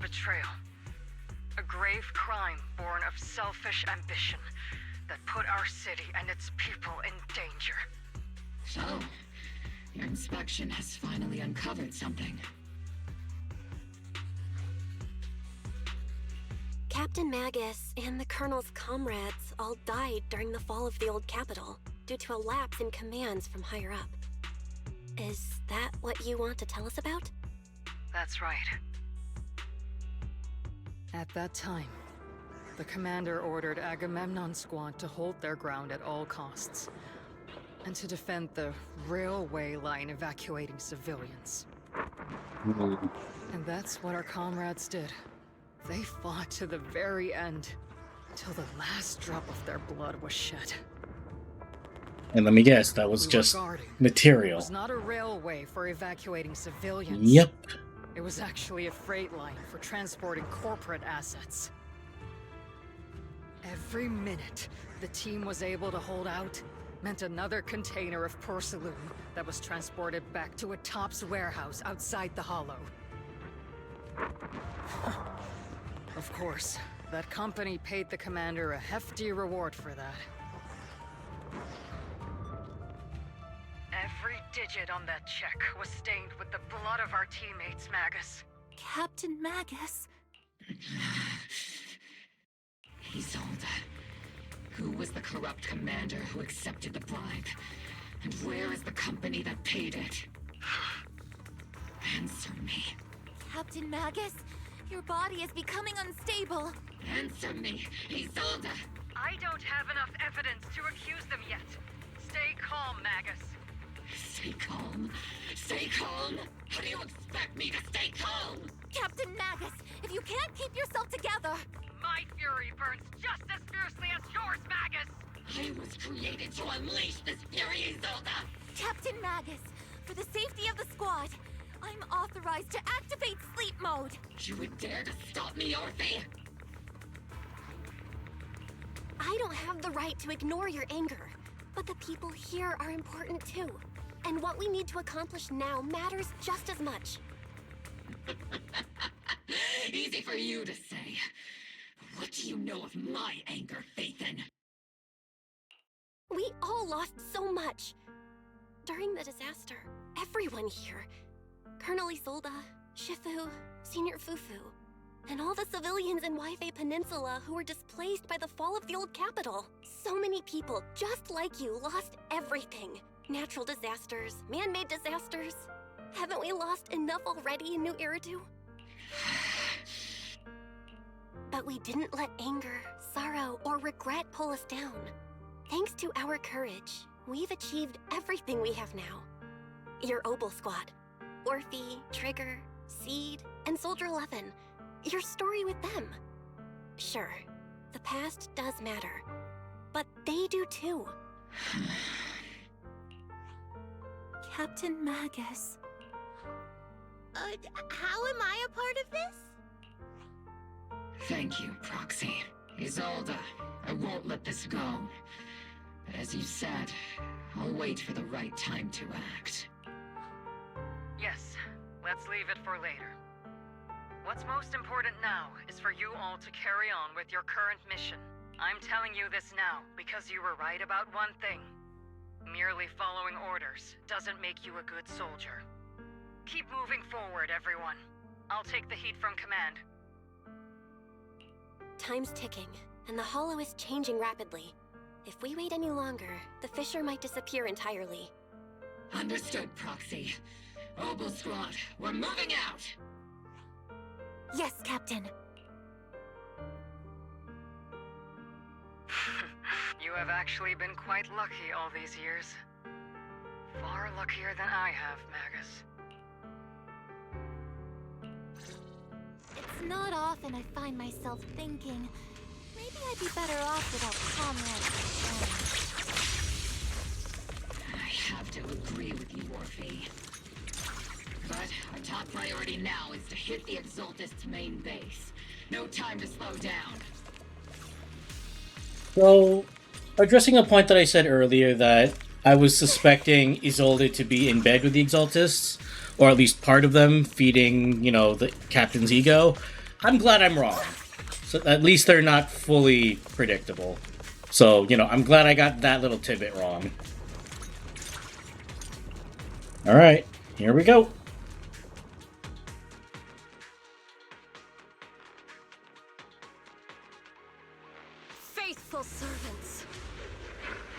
betrayal. A grave crime born of selfish ambition that put our city and its people in danger. So, your inspection has finally uncovered something. Captain Magus and the Colonel's comrades all died during the fall of the old capital due to a lapse in commands from higher up. Is that what you want to tell us about? That's right. At that time, the commander ordered Agamemnon's squad to hold their ground at all costs, and to defend the railway line evacuating civilians. And that's what our comrades did. They fought to the very end, till the last drop of their blood was shed. And let me guess, that was just material. It was not a railway for evacuating civilians. Yep. It was actually a freight line for transporting corporate assets. Every minute the team was able to hold out meant another container of porcelain that was transported back to a Topps warehouse outside the Hollow. Of course, that company paid the commander a hefty reward for that. Every digit on that check was stained with the blood of our teammates, Magus. Captain Magus? Isolde. Who was the corrupt commander who accepted the bribe? And where is the company that paid it? Answer me. Captain Magus, your body is becoming unstable. Answer me, Isolde! I don't have enough evidence to accuse them yet. Stay calm, Magus. Stay calm? Stay calm? How do you expect me to stay calm? Captain Magus, if you can't keep yourself together... My fury burns just as fiercely as yours, Magus! I was created to unleash this fury, Isolde! Captain Magus, for the safety of the squad, I'm authorized to activate sleep mode. You would dare to stop me, Orphe? I don't have the right to ignore your anger, but the people here are important too. And what we need to accomplish now matters just as much. Easy for you to say. What do you know of my anger, Phaethon? We all lost so much. During the disaster, everyone here, Colonel Isolde, Shifu, Senior Fufu, and all the civilians in Waifei Peninsula who were displaced by the fall of the old capital. So many people, just like you, lost everything. Natural disasters, man-made disasters. Haven't we lost enough already in New Eridu? But we didn't let anger, sorrow, or regret pull us down. Thanks to our courage, we've achieved everything we have now. Your Obel squad, Orphe, Trigger, Seed, and Soldier 11. Your story with them. Sure, the past does matter, but they do too. Captain Magus. How am I a part of this? Thank you, Proxy. Isolde, I won't let this go. But as you said, I'll wait for the right time to act. Yes, let's leave it for later. What's most important now is for you all to carry on with your current mission. I'm telling you this now because you were right about one thing. Merely following orders doesn't make you a good soldier. Keep moving forward, everyone. I'll take the heat from command. Time's ticking, and the Hollow is changing rapidly. If we wait any longer, the fissure might disappear entirely. Understood, Proxy. Obel Squad, we're moving out! Yes, Captain. You have actually been quite lucky all these years. Far luckier than I have, Magus. It's not often I find myself thinking, maybe I'd be better off without comrades and friends. I have to agree with you, Orphe. But our top priority now is to hit the Exaltist's main base. No time to slow down. So, addressing a point that I said earlier that I was suspecting Isolde to be in bed with the Exaltists, or at least part of them, feeding, the captain's ego. I'm glad I'm wrong. So at least they're not fully predictable. So, you know, I'm glad I got that little tidbit wrong. Alright, here we go. Faithful servants.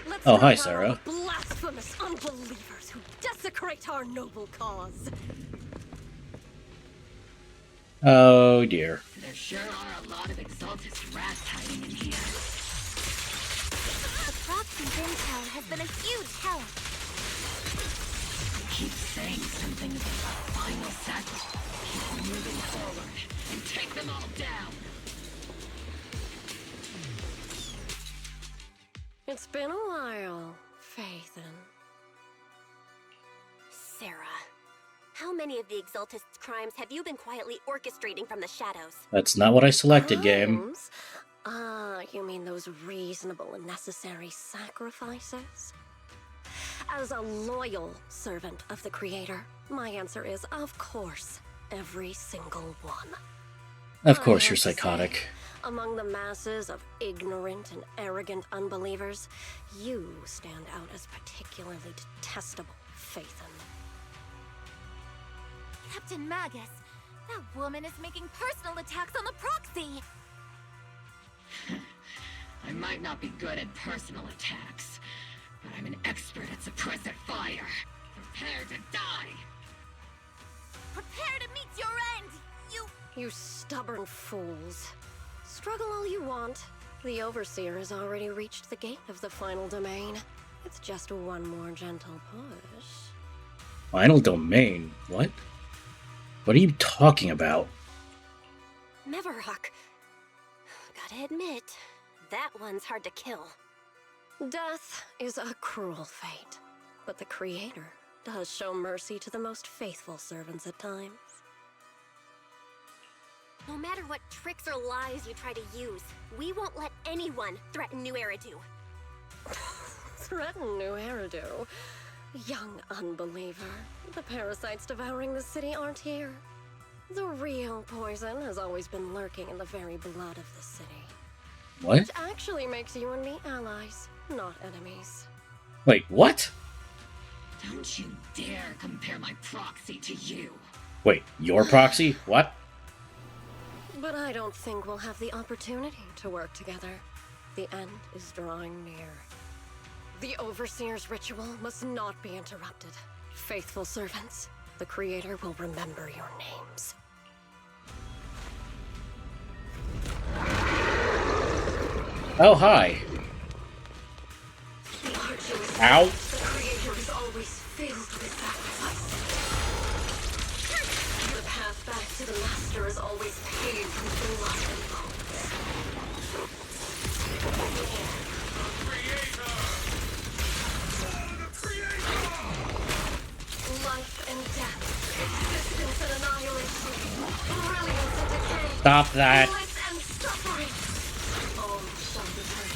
Let's Oh, hi, drive out Sarah. all the blasphemous unbelievers who desecrate our noble cause. Oh, dear. There sure are a lot of Exaltus rats hiding in here. The proxy's intel has been a huge help. Keep saying something about the final sacrifice. Keep moving forward and take them all down. It's been a while, Phaethon. Sarah, how many of the Exaltist's crimes have you been quietly orchestrating from the shadows? That's not what I selected, game. Crimes? Ah, you mean those reasonable and necessary sacrifices? As a loyal servant of the Creator, my answer is, of course, every single one. Of course I you're have to say, psychotic. among the masses of ignorant and arrogant unbelievers, you stand out as particularly detestable, Phaethon. Captain Magus, that woman is making personal attacks on the proxy. I might not be good at personal attacks, but I'm an expert at suppressive fire. Prepare to die! Prepare to meet your end, You stubborn fools. Struggle all you want. The Overseer has already reached the gate of the final domain. It's just one more gentle push. Final domain? What? What are you talking about? Meverok. Gotta admit, that one's hard to kill. Death is a cruel fate, but the Creator does show mercy to the most faithful servants at times. No matter what tricks or lies you try to use, we won't let anyone threaten New Eridu. Threaten New Eridu? Young unbeliever. The parasites devouring the city aren't here. The real poison has always been lurking in the very blood of the city. What? Which actually makes you and me allies, not enemies. Wait, what? Don't you dare compare my proxy to you! Wait, your proxy? What? But I don't think we'll have the opportunity to work together. The end is drawing near. The Overseer's ritual must not be interrupted. Faithful servants, the Creator will remember your names. Oh, hi. The arduous Ow. The Creator is always filled with sacrifice. The path back to the Master is always paved with blood and bones. Life and death, existence and annihilation, brilliance and decay, Stop that. bliss and suffering. All shall be heard.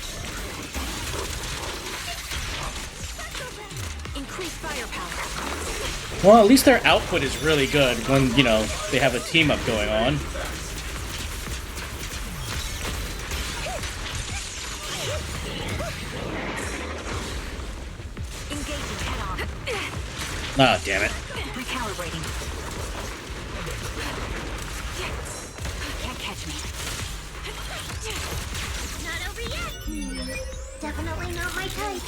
Increase firepower. Well, at least their output is really good when, you know, they have a team up going on. Engaging head-on. Ah, damn it. Recalibrating. Can't catch me. Not over yet. Definitely not my type.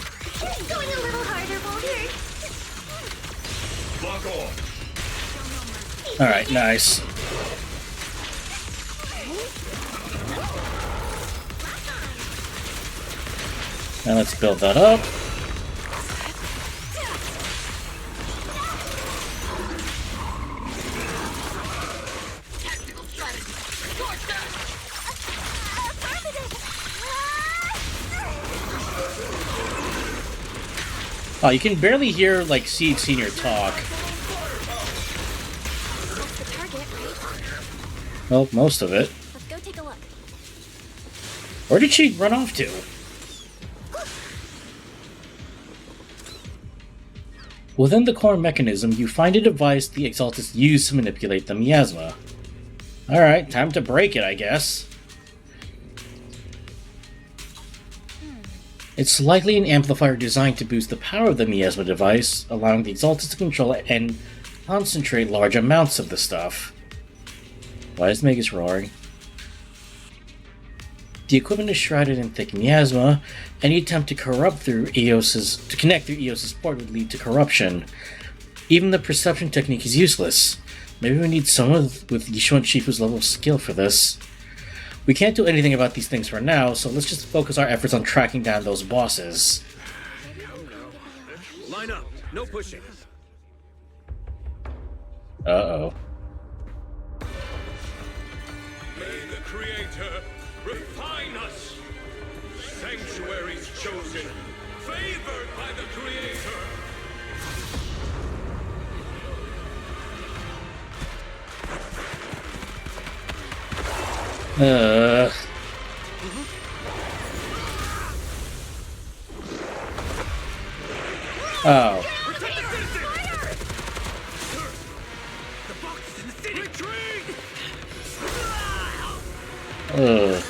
Going a little harder, Boulder. Lock on. Alright, nice. Now let's build that up. Tactical strategy! Scorch them! Oh, you can barely hear, like, Seed Senior talk. That's the target, right? Well, most of it. Let's go take a look. Where did she run off to? Within the core mechanism, you find a device the Exaltus use to manipulate the miasma. Alright, time to break it, I guess. It's likely an amplifier designed to boost the power of the miasma device, allowing the Exalted to control and concentrate large amounts of the stuff. Why is Magus roaring? The equipment is shrouded in thick miasma. Any attempt to connect through Eos's port would lead to corruption. Even the perception technique is useless. Maybe we need someone with Yishuan Shifu's level of skill for this. We can't do anything about these things for now, so let's just focus our efforts on tracking down those bosses. Line up. No pushing. Uh-oh. May the Creator refine us. Sanctuaries chosen, favored by the Creator. Oh. Protect the citizens! The box is in the city! Retreat! Ugh.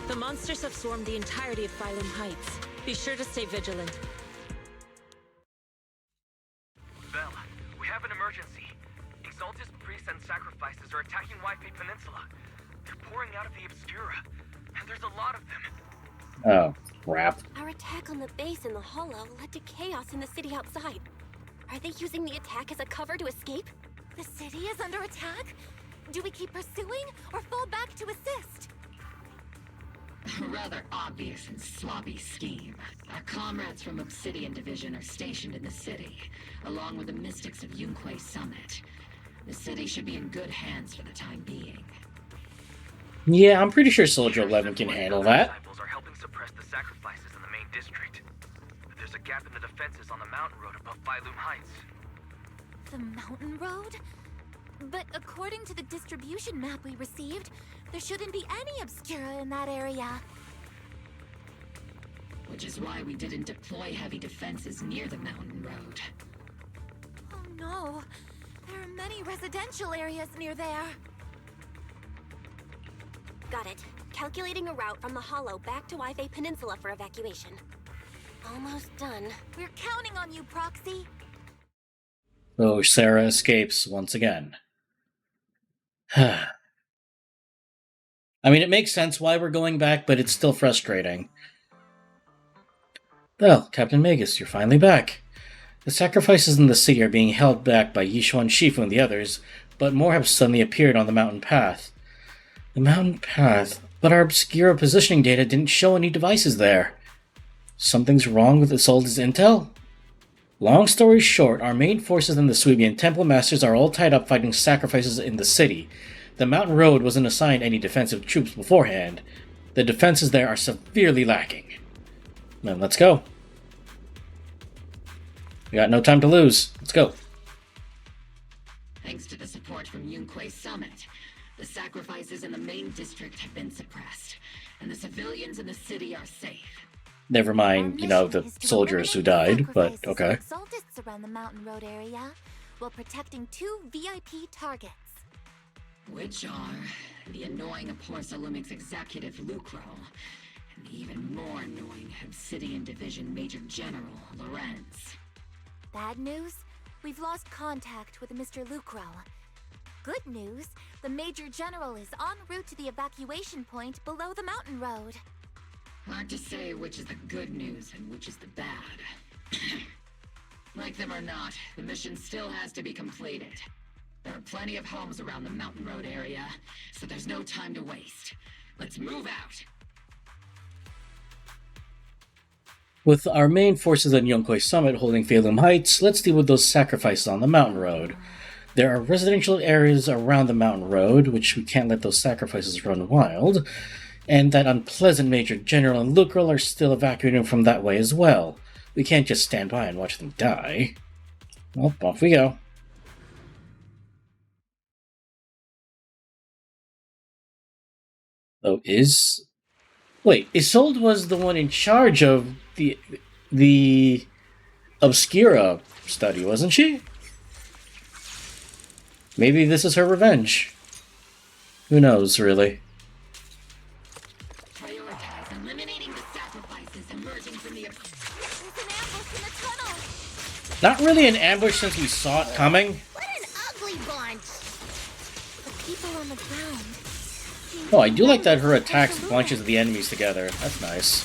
The monsters have swarmed the entirety of Phylum Heights. Be sure to stay vigilant. Bell, we have an emergency. Exaltus priests and sacrifices are attacking Wi-Fi Peninsula. They're pouring out of the Obscura, and there's a lot of them. Oh, crap. Our attack on the base in the Hollow led to chaos in the city outside. Are they using the attack as a cover to escape? The city is under attack? Do we keep pursuing or fall back to assist? A rather obvious and sloppy scheme. Our comrades from Obsidian Division are stationed in the city, along with the mystics of Yunquay Summit. The city should be in good hands for the time being. Yeah, I'm pretty sure Soldier 11 can handle that. Disciples are helping suppress the sacrifices in the main district. There's a gap in the defenses on the mountain road above Phylum Heights. The mountain road? But according to the distribution map we received, there shouldn't be any Obscura in that area. Which is why we didn't deploy heavy defenses near the mountain road. Oh no, there are many residential areas near there. Got it. Calculating a route from the Hollow back to Wi-Fi Peninsula for evacuation. Almost done. We're counting on you, Proxy. So Sarah escapes once again. I mean, it makes sense why we're going back, but it's still frustrating. Well, Captain Magus, you're finally back. The sacrifices in the city are being held back by Yishuan Shifu and the others, but more have suddenly appeared on the mountain path. The mountain path? But our Obscura positioning data didn't show any devices there. Something's wrong with Isolde's intel? Long story short, our main forces and the Suebian Temple Masters are all tied up fighting sacrifices in the city. The mountain road wasn't assigned any defensive troops beforehand. The defenses there are severely lacking. Then let's go. We got no time to lose. Let's go. Thanks to the support from Yunquay Summit, the sacrifices in the main district have been suppressed, and the civilians in the city are safe. Never mind, you know, the soldiers who died, but okay. Exaltists around the mountain road area, while protecting 2 VIP targets. Which are the annoying Aporsa Lumix executive Lucro, and the even more annoying Obsidian Division Major General Lorenz. Bad news? We've lost contact with Mr. Lucro. Good news, the Major General is en route to the evacuation point below the mountain road. Hard to say which is the good news and which is the bad. Like them or not, the mission still has to be completed. There are plenty of homes around the mountain road area, so there's no time to waste. Let's move out! With our main forces at Yunquay Summit holding Phylum Heights, let's deal with those sacrifices on the mountain road. There are residential areas around the mountain road, which we can't let those sacrifices run wild, and that unpleasant Major General and Lucrel are still evacuating from that way as well. We can't just stand by and watch them die. Well, off we go. Oh, wait, Isolde was the one in charge of the Obscura study, wasn't she? Maybe this is her revenge. Who knows, really? Prioritize eliminating the sacrifices emerging from the... There's an ambush in the tunnel! Not really an ambush since we saw it coming. What an ugly bunch! The people on the ground. Oh, I do like that her attacks bunches of the enemies together. That's nice.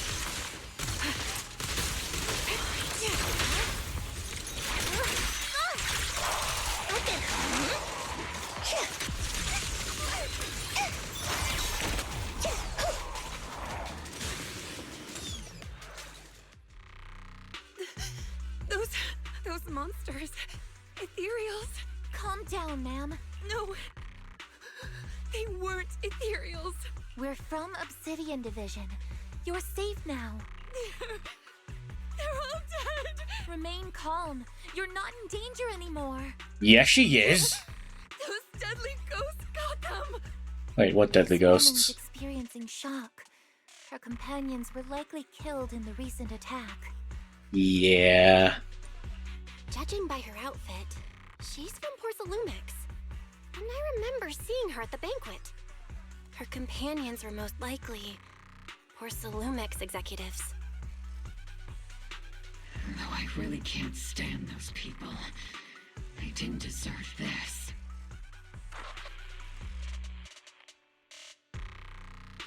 Those monsters. Ethereals. Calm down, ma'am. No. They weren't ethereals. We're from Obsidian Division. You're safe now. They're all dead. Remain calm. You're not in danger anymore. Yeah, she is. Those deadly ghosts got them. Wait, what deadly This woman's ghosts? experiencing shock. Her companions were likely killed in the recent attack. Yeah. Judging by her outfit, she's from Porcelumix. And I remember seeing her at the banquet. Her companions were most likely Porcelumix executives. Though I really can't stand those people. They didn't deserve this.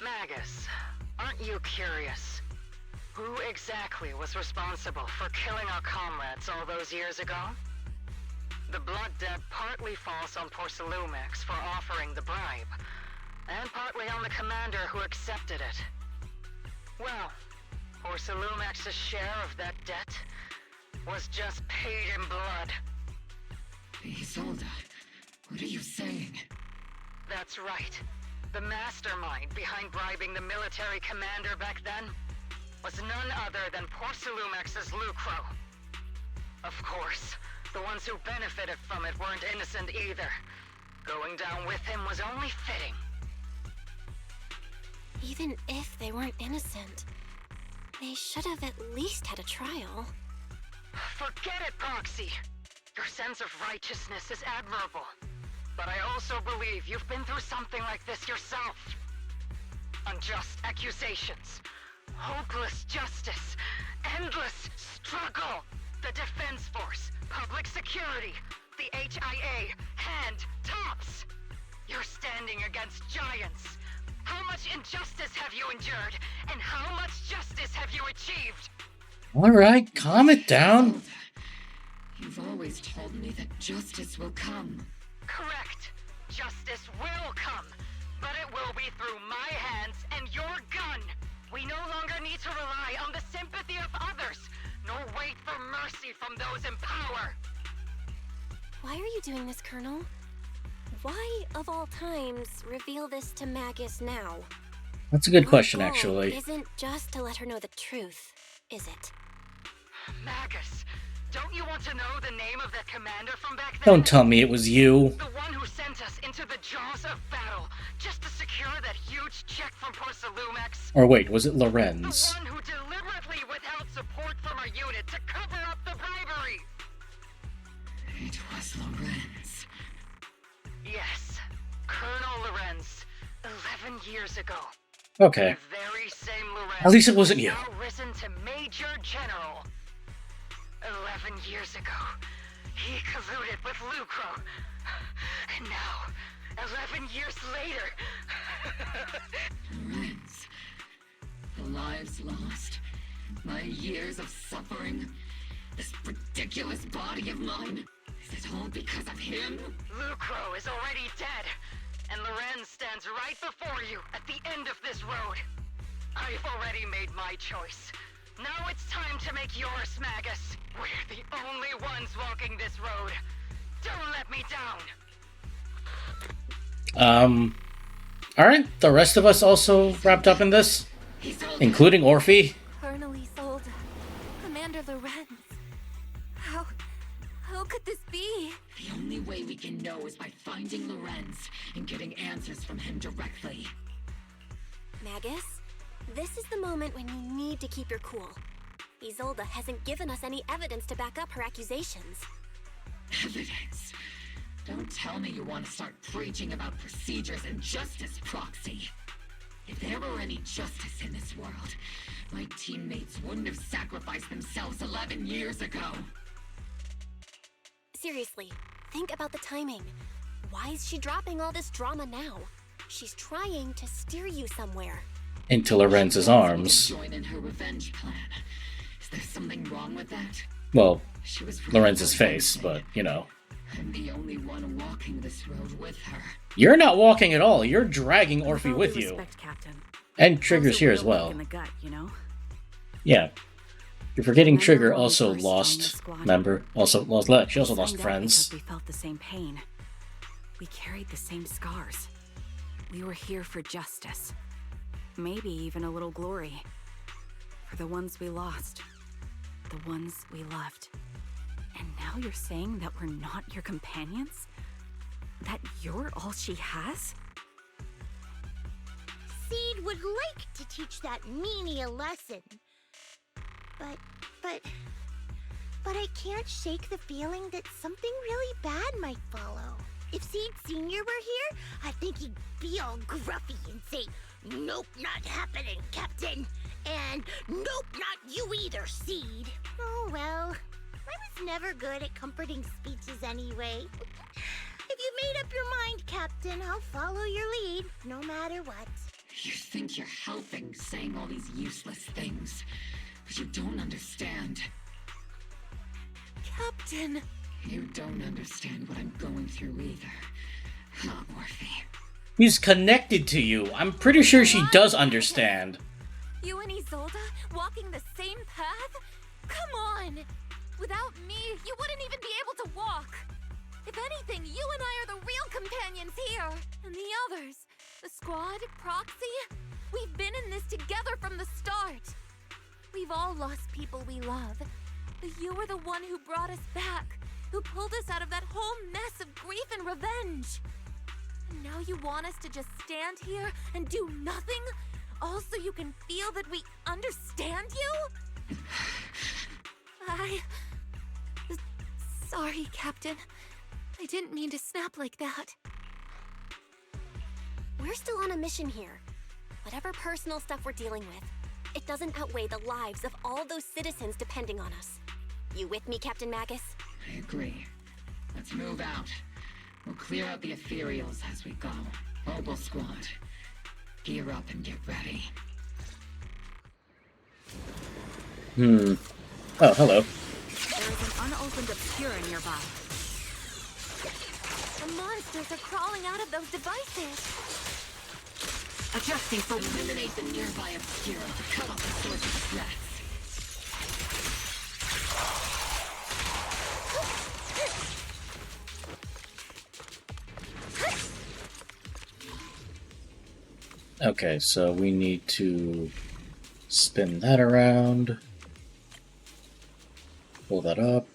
Magus, aren't you curious? Who exactly was responsible for killing our comrades all those years ago? The blood debt partly falls on Porcelumix for offering the bribe, and partly on the commander who accepted it. Well, Porcelumix's share of that debt was just paid in blood. Isolde, what are you saying? That's right. The mastermind behind bribing the military commander back then was none other than Porcelumix's Lucro. Of course, the ones who benefited from it weren't innocent either. Going down with him was only fitting. Even if they weren't innocent, they should have at least had a trial. Forget it, Proxy. Your sense of righteousness is admirable. But I also believe you've been through something like this yourself. Unjust accusations, hopeless justice, endless struggle. The Defense Force, public security, the HIA, hand tops. You're standing against giants. How much injustice have you endured, and how much justice have you achieved? Alright, calm it down. Isolde, you've always told me that justice will come. Correct. Justice will come, but it will be through my hands and your gun. We no longer need to rely on the sympathy of others, nor wait for mercy from those in power. Why are you doing this, Colonel? Why, of all times, reveal this to Magus now? That's a good question, Our goal actually. Isn't just to let her know the truth, is it? Magus, don't you want to know the name of that commander from back then? Don't tell me it was you. The one who sent us into the jaws of battle, just to secure that huge check from Porcelumix. Or wait, was it The Lorenz? one who deliberately withheld support from our unit to cover up the bribery. It was Lorenz. Yes, Colonel Lorenz, 11 years ago. Okay. The very same Lorenz. At least it wasn't you. Now risen to Major General. 11 years ago, he colluded with Lucro. And now, 11 years later... Lorenz. The lives lost. My years of suffering. This ridiculous body of mine. Is it all because of him? Lucro is already dead, and Lorenz stands right before you at the end of this road. I've already made my choice. Now it's time to make yours, Magus. We're the only ones walking this road. Don't let me down. Alright, the rest of us also wrapped up in this? Including Orphe? Colonel Isolde. Commander Lorenz. How could this be? The only way we can know is by finding Lorenz and getting answers from him directly. Magus, this is the moment when you need to keep your cool. Isolde hasn't given us any evidence to back up her accusations. Evidence? Don't tell me you want to start preaching about procedures and justice, Proxy. If there were any justice in this world, my teammates wouldn't have sacrificed themselves 11 years ago. Seriously, think about the timing. Why is she dropping all this drama now? She's trying to steer you somewhere. Into Lorenz's arms. Join in her revenge plan. Is there something wrong with that? Well, She was Lorenz's face, but, you know. I'm the only one walking this road with her. You're not walking at all. You're dragging Orphe With all with due you. respect, Captain. And Trigger's Those are here real as well. kick in the gut, you know? Yeah. You're forgetting Remember Trigger when we also first lost joined the squad? member. She also lost Signed up friends. because we felt the same pain. We carried the same scars. We were here for justice. Maybe even a little glory. For the ones we lost. The ones we loved. And now you're saying that we're not your companions? That you're all she has? Seed would like to teach that meanie a lesson. But I can't shake the feeling that something really bad might follow. If Seed Sr. were here, I think he'd be all gruffy and say, "Nope, not happening, Captain." And "Nope, not you either, Seed." Oh well, I was never good at comforting speeches anyway. If you made up your mind, Captain, I'll follow your lead, no matter what. You think you're helping, saying all these useless things. But you don't understand. Captain! You don't understand what I'm going through either. Huh, Orphe? He's connected to you. I'm pretty sure she does understand. You and Isolde walking the same path? Come on! Without me, you wouldn't even be able to walk. If anything, you and I are the real companions here. And the others, the squad, Proxy, we've been in this together from the start. We've all lost people we love. But you were the one who brought us back, who pulled us out of that whole mess of grief and revenge. And now you want us to just stand here and do nothing? All so you can feel that we understand you? Sorry, Captain. I didn't mean to snap like that. We're still on a mission here. Whatever personal stuff we're dealing with, it doesn't outweigh the lives of all those citizens depending on us. You with me, Captain Magus? I agree. Let's move out. We'll clear out the ethereals as we go. Mobile squad, gear up and get ready. Oh, hello. There is an unopened Obscura nearby. The monsters are crawling out of those devices. Adjusting for Eliminate the nearby Obscura to cut off the source of threats. Okay, so we need to spin that around. Pull that up.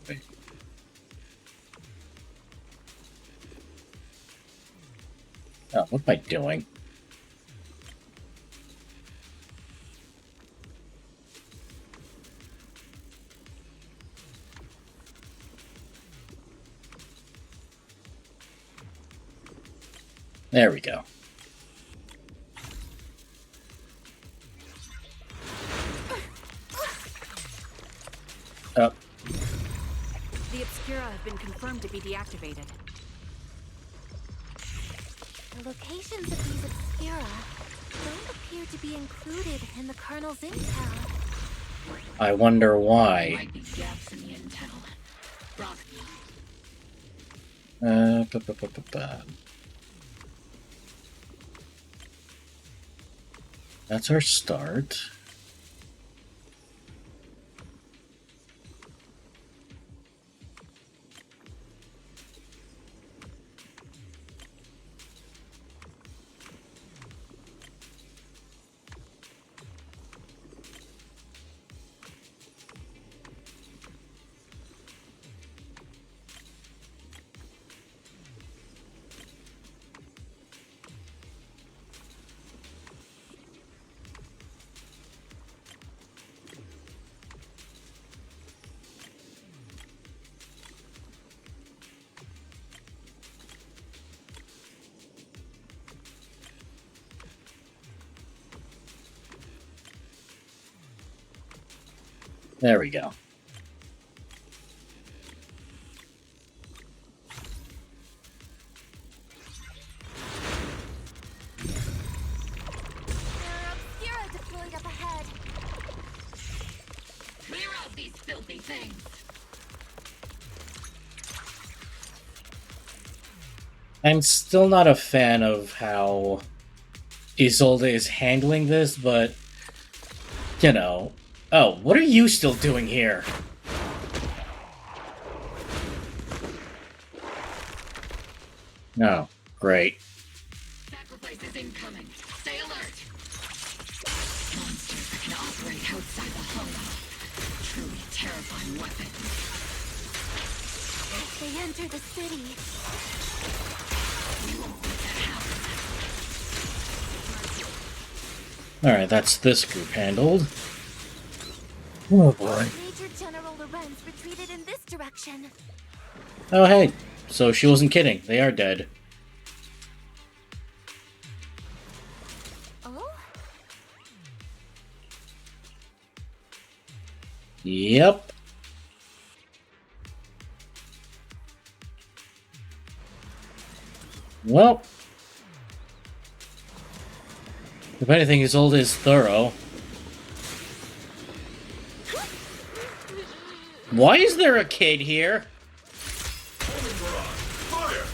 Wait. Oh, what am I doing? There we go. Up. the Obscura have been confirmed to be deactivated. The locations of these Obscura don't appear to be included in the Colonel's intel. I wonder why. Might be gaps in the intel. Brock. That's our start. There we go. Obscura deployed up ahead. Clear out these filthy things! I'm still not a fan of how Isolde is handling this, but, you know. Oh, what are you still doing here? Oh, great. Sacrifice is incoming. Stay alert! Monsters that can operate outside the hollow. Truly terrifying weapons. They enter the city. We won't let that happen. Alright, that's this group handled. Oh boy. Major General Lorenz retreated in this direction. Oh hey, so she wasn't kidding. They are dead. Oh? Yep. Well, if anything, Isolde is thorough. Why is there a kid here? Fire!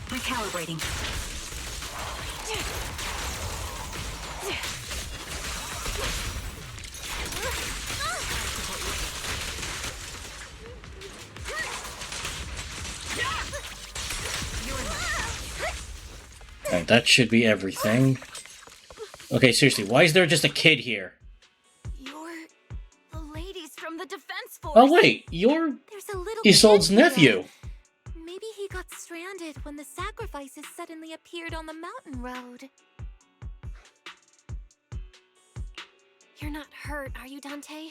Recalibrating. Alright, that should be everything. Okay, seriously, why is there just a kid here? You're the ladies from the defense force. Oh wait, you're There's a little Isolde's kid here. nephew. Maybe he got stranded when the sacrifices suddenly appeared on the mountain road. You're not hurt, are you, Dante?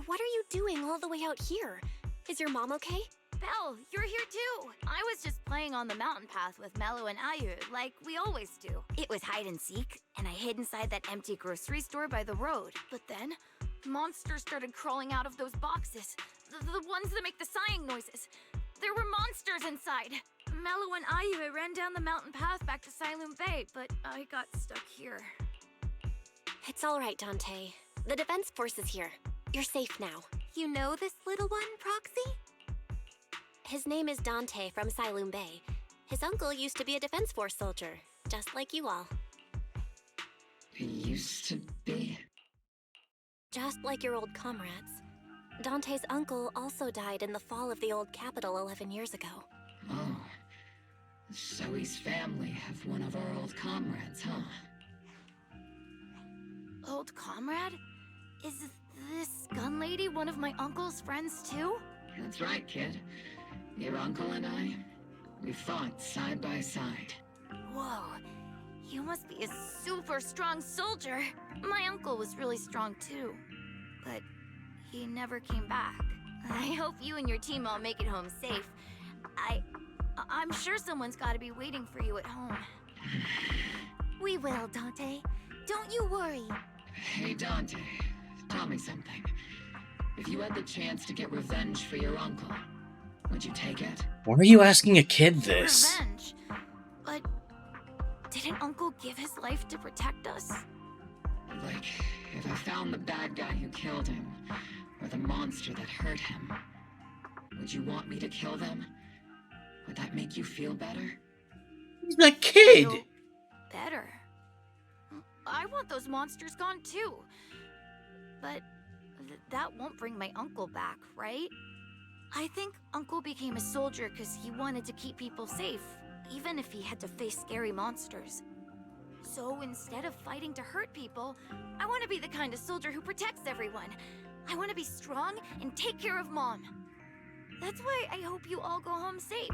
What are you doing all the way out here? Is your mom okay? Belle, you're here too. I was just playing on the mountain path with Mello and Ayu, like we always do. It was hide and seek, and I hid inside that empty grocery store by the road. But then, monsters started crawling out of those boxes. The ones that make the sighing noises. There were monsters inside. Mello and Ayu ran down the mountain path back to Siloam Bay, but I got stuck here. It's all right, Dante. The defense force is here. You're safe now. You know this little one, Proxy? His name is Dante from Siloam Bay. His uncle used to be a defense force soldier, just like you all. He used to be. Just like your old comrades. Dante's uncle also died in the fall of the old capital 11 years ago. Oh. Zoe's family have one of our old comrades, huh? Old comrade? Is this gun lady one of my uncle's friends too? That's right, kid. Your uncle and I, we fought side by side. Whoa, you must be a super strong soldier. My uncle was really strong too, but he never came back. I hope you and your team all make it home safe. I'm sure someone's gotta be waiting for you at home. We will, Dante. Don't you worry. Hey, Dante, tell me something. If you had the chance to get revenge for your uncle, would you take it? Why are you asking a kid this? Revenge? But didn't Uncle give his life to protect us? Like, if I found the bad guy who killed him, or the monster that hurt him, would you want me to kill them? Would that make you feel better? He's a kid! Feel better. I want those monsters gone too. But that won't bring my uncle back, right? I think Uncle became a soldier because he wanted to keep people safe, even if he had to face scary monsters. So instead of fighting to hurt people, I want to be the kind of soldier who protects everyone. I want to be strong and take care of Mom. That's why I hope you all go home safe.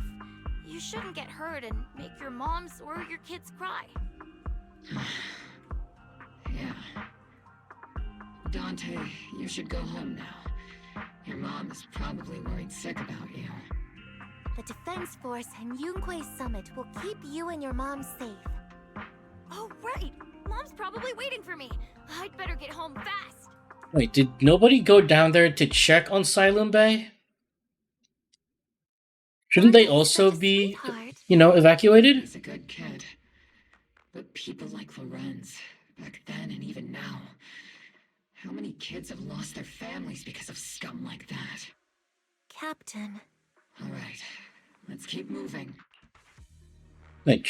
You shouldn't get hurt and make your moms or your kids cry. Yeah. Dante, you should go home now. Your mom is probably worried sick about you. The Defense Force and Yunque Summit will keep you and your mom safe. Oh, right! Mom's probably waiting for me. I'd better get home fast. Wait, did nobody go down there to check on Xylem Bay? Shouldn't they also be, evacuated? He's a good kid. But people like Lorenz, back then and even now, how many kids have lost their families because of scum like that? Captain. All right, let's keep moving. Wait,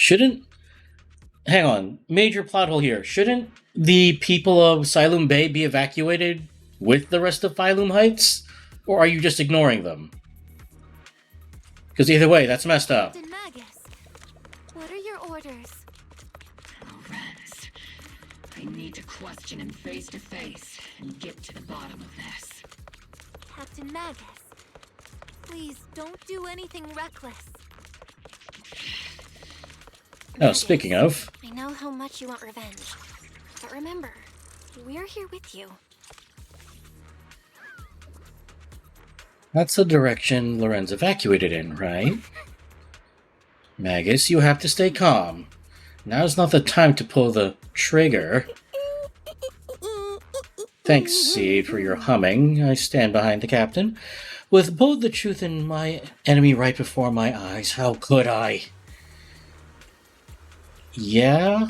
hang on, major plot hole here. Shouldn't the people of Xylem Bay be evacuated with the rest of Phylum Heights? Or are you just ignoring them? Because either way, that's messed up. Captain Magus, what are your orders? Lorenz, I need to question him face to face and get to the bottom of this. Captain Magus, please don't do anything reckless. Oh, speaking of. I know how much you want revenge. But remember, we're here with you. That's the direction Lorenz evacuated in, right? Magus, you have to stay calm. Now's not the time to pull the trigger. Thanks, Seed, for your humming. I stand behind the captain. With both the truth and my enemy right before my eyes, how could I? Yeah?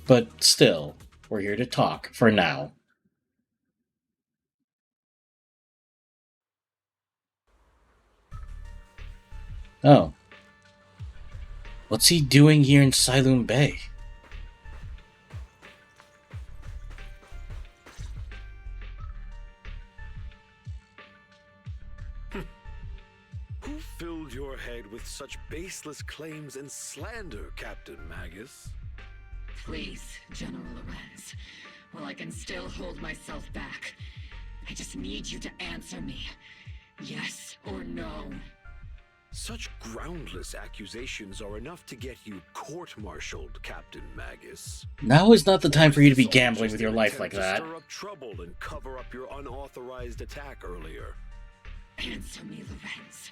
But still, we're here to talk, for now. Oh. What's he doing here in Xylem Bay? Who filled your head with such baseless claims and slander, Captain Magus? Please, General Lorenz. While I can still hold myself back, I just need you to answer me. Yes or no? Such groundless accusations are enough to get you court-martialed, Captain Magus. Now is not the time for you to be gambling with your life like that. Stir up trouble and cover up your unauthorized attack earlier. Answer me, Lorenz.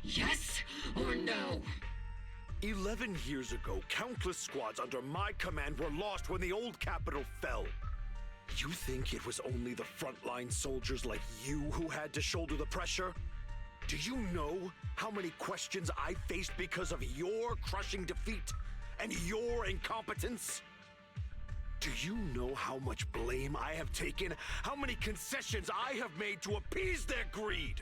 Yes or no? 11 years ago, countless squads under my command were lost when the old capital fell. You think it was only the frontline soldiers like you who had to shoulder the pressure? Do you know how many questions I faced because of your crushing defeat and your incompetence? Do you know how much blame I have taken? How many concessions I have made to appease their greed?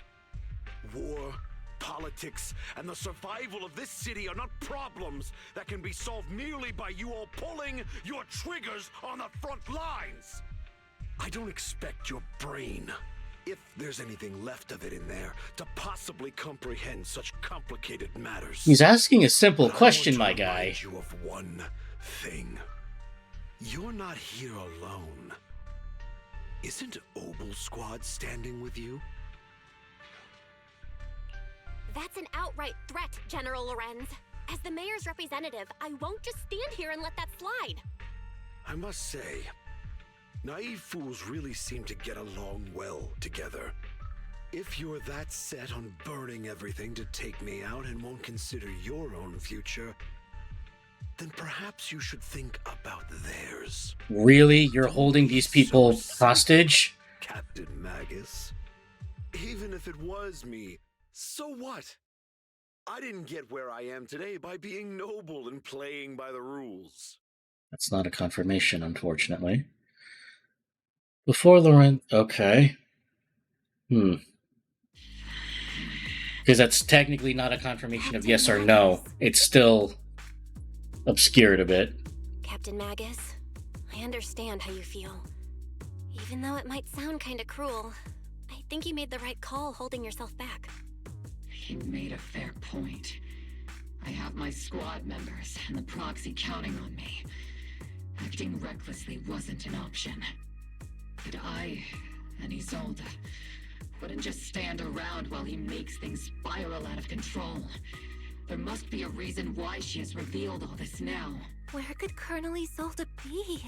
War, politics, and the survival of this city are not problems that can be solved merely by you all pulling your triggers on the front lines. I don't expect your brain, if there's anything left of it in there, to possibly comprehend such complicated matters. He's asking a simple question, my guy. I want to remind you of one thing. You're not here alone. Isn't Obel Squad standing with you? That's an outright threat, General Lorenz. As the mayor's representative, I won't just stand here and let that slide. I must say, naive fools really seem to get along well together. If you're that set on burning everything to take me out and won't consider your own future, then perhaps you should think about theirs. Really? You're holding these people hostage? Captain Magus. Even if it was me, so what? I didn't get where I am today by being noble and playing by the rules. That's not a confirmation, unfortunately. Before Lorenz... Okay. Because that's technically not a confirmation of yes or no. It's still obscured a bit. Captain Magus, I understand how you feel. Even though it might sound kinda cruel, I think you made the right call holding yourself back. He made a fair point. I have my squad members and the proxy counting on me. Acting recklessly wasn't an option. But I and Isolde wouldn't just stand around while he makes things spiral out of control. There must be a reason why she has revealed all this now. Where could Colonel Isolde be?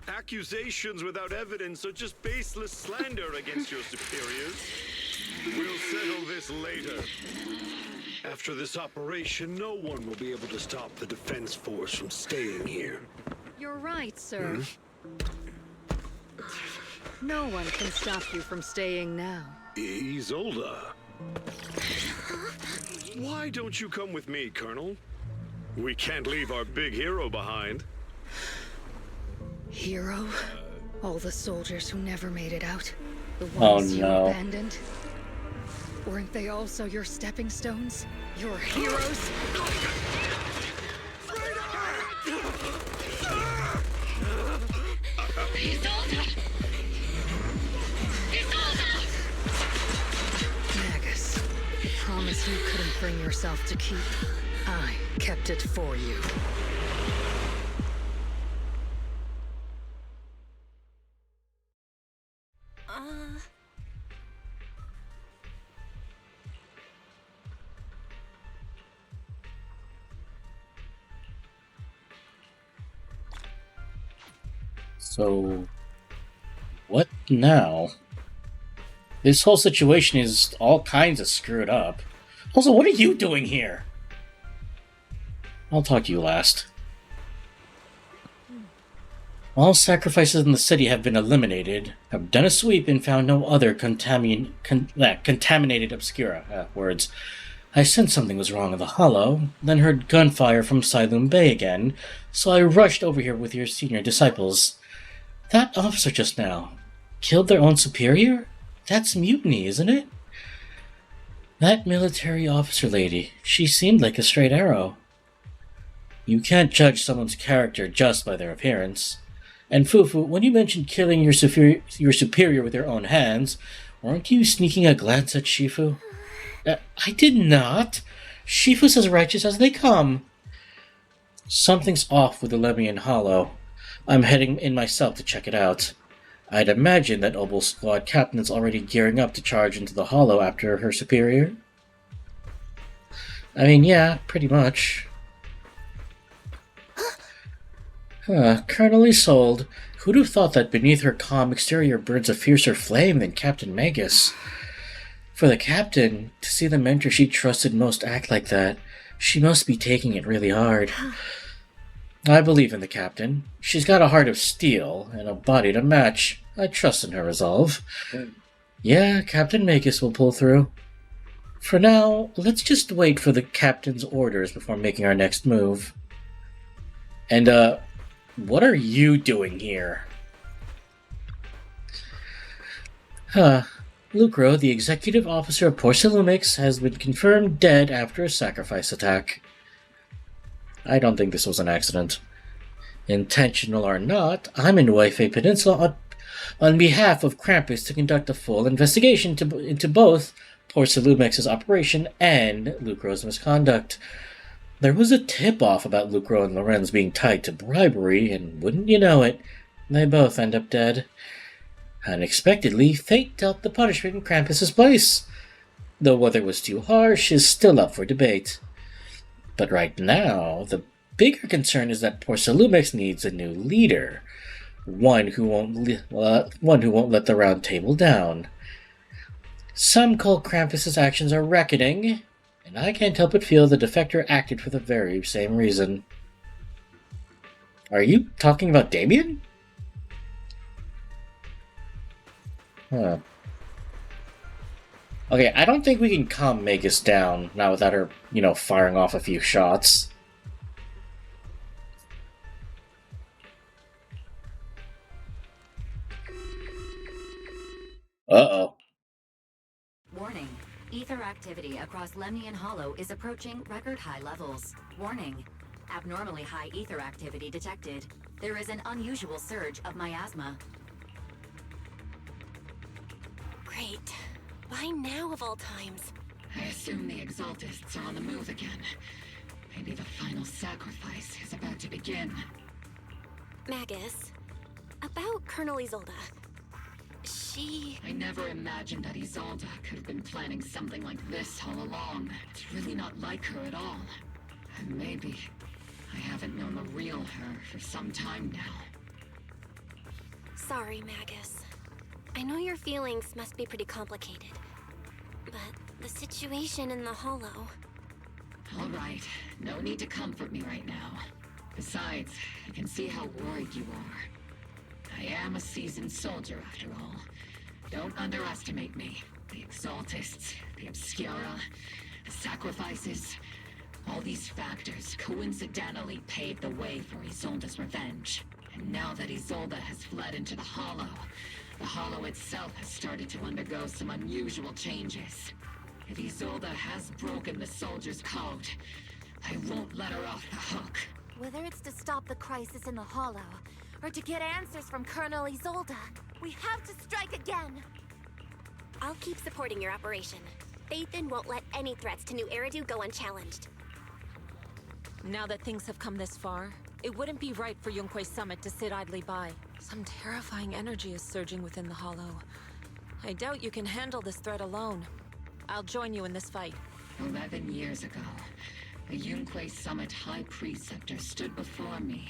Accusations without evidence are just baseless slander against your superiors. We'll settle this later. After this operation, no one will be able to stop the defense force from staying here. You're right, sir. No one can stop you from staying now. Isolde. Why don't you come with me, Colonel? We can't leave our big hero behind. Hero? All the soldiers who never made it out? The Oh, ones you no. abandoned? Weren't they also your stepping stones? Your heroes? Magus, the promise you couldn't bring yourself to keep. I kept it for you. So, what now? This whole situation is all kinds of screwed up. Also, what are you doing here? I'll talk to you last. All sacrifices in the city have been eliminated. I've done a sweep and found no other contaminated obscura. Words. I sensed something was wrong in the hollow, then heard gunfire from Silum Bay again, so I rushed over here with your senior disciples. That officer just now killed their own superior? That's mutiny, isn't it? That military officer lady, she seemed like a straight arrow. You can't judge someone's character just by their appearance. And Fufu, when you mentioned killing your superior with your own hands, weren't you sneaking a glance at Shifu? I did not. Shifu's as righteous as they come. Something's off with the Lemnian Hollow. I'm heading in myself to check it out. I'd imagine that Obel's squad captain is already gearing up to charge into the Hollow after her superior. I mean, yeah, pretty much. Colonel Isolde. Who'd have thought that beneath her calm exterior burns a fiercer flame than Captain Magus? For the captain, to see the mentor she trusted most act like that, she must be taking it really hard. I believe in the captain. She's got a heart of steel and a body to match. I trust in her resolve. Yeah, Captain Magus will pull through. For now, let's just wait for the captain's orders before making our next move. And, what are you doing here? Lucro, the executive officer of Porcelumix, has been confirmed dead after a sacrifice attack. I don't think this was an accident. Intentional or not, I'm in Waifei Peninsula on behalf of Krampus to conduct a full investigation into both Porcelumix's operation and Lucro's misconduct. There was a tip-off about Lucro and Lorenz being tied to bribery, and wouldn't you know it, they both end up dead. Unexpectedly, fate dealt the punishment in Krampus's place, though whether it was too harsh is still up for debate. But right now, the bigger concern is that Porcelumix needs a new leader, one who won't let the round table down. Some call Krampus's actions a reckoning, and I can't help but feel the defector acted for the very same reason. Are you talking about Damien? Huh. Okay, I don't think we can calm Magus down, not without her, firing off a few shots. Uh-oh. Warning. Ether activity across Lemnian Hollow is approaching record high levels. Warning. Abnormally high ether activity detected. There is an unusual surge of miasma. Great. Why now of all times? I assume the Exaltists are on the move again. Maybe the final sacrifice is about to begin. Magus, about Colonel Isolde. I never imagined that Isolde could have been planning something like this all along. It's really not like her at all. And maybe I haven't known the real her for some time now. Sorry, Magus. I know your feelings must be pretty complicated. But the situation in the Hollow... All right, no need to comfort me right now. Besides, I can see how worried you are. I am a seasoned soldier, after all. Don't underestimate me. The Exaltists, the Obscura, the sacrifices, all these factors coincidentally paved the way for Isolde's revenge. And now that Isolde has fled into the Hollow itself has started to undergo some unusual changes. If Isolde has broken the soldier's code, I won't let her off the hook. Whether it's to stop the crisis in the Hollow, or to get answers from Colonel Isolde, we have to strike again! I'll keep supporting your operation. Phaethon won't let any threats to New Eridu go unchallenged. Now that things have come this far, it wouldn't be right for Yunque's summit to sit idly by. Some terrifying energy is surging within the Hollow. I doubt you can handle this threat alone. I'll join you in this fight. 11 years ago, the Yunque Summit High Preceptor stood before me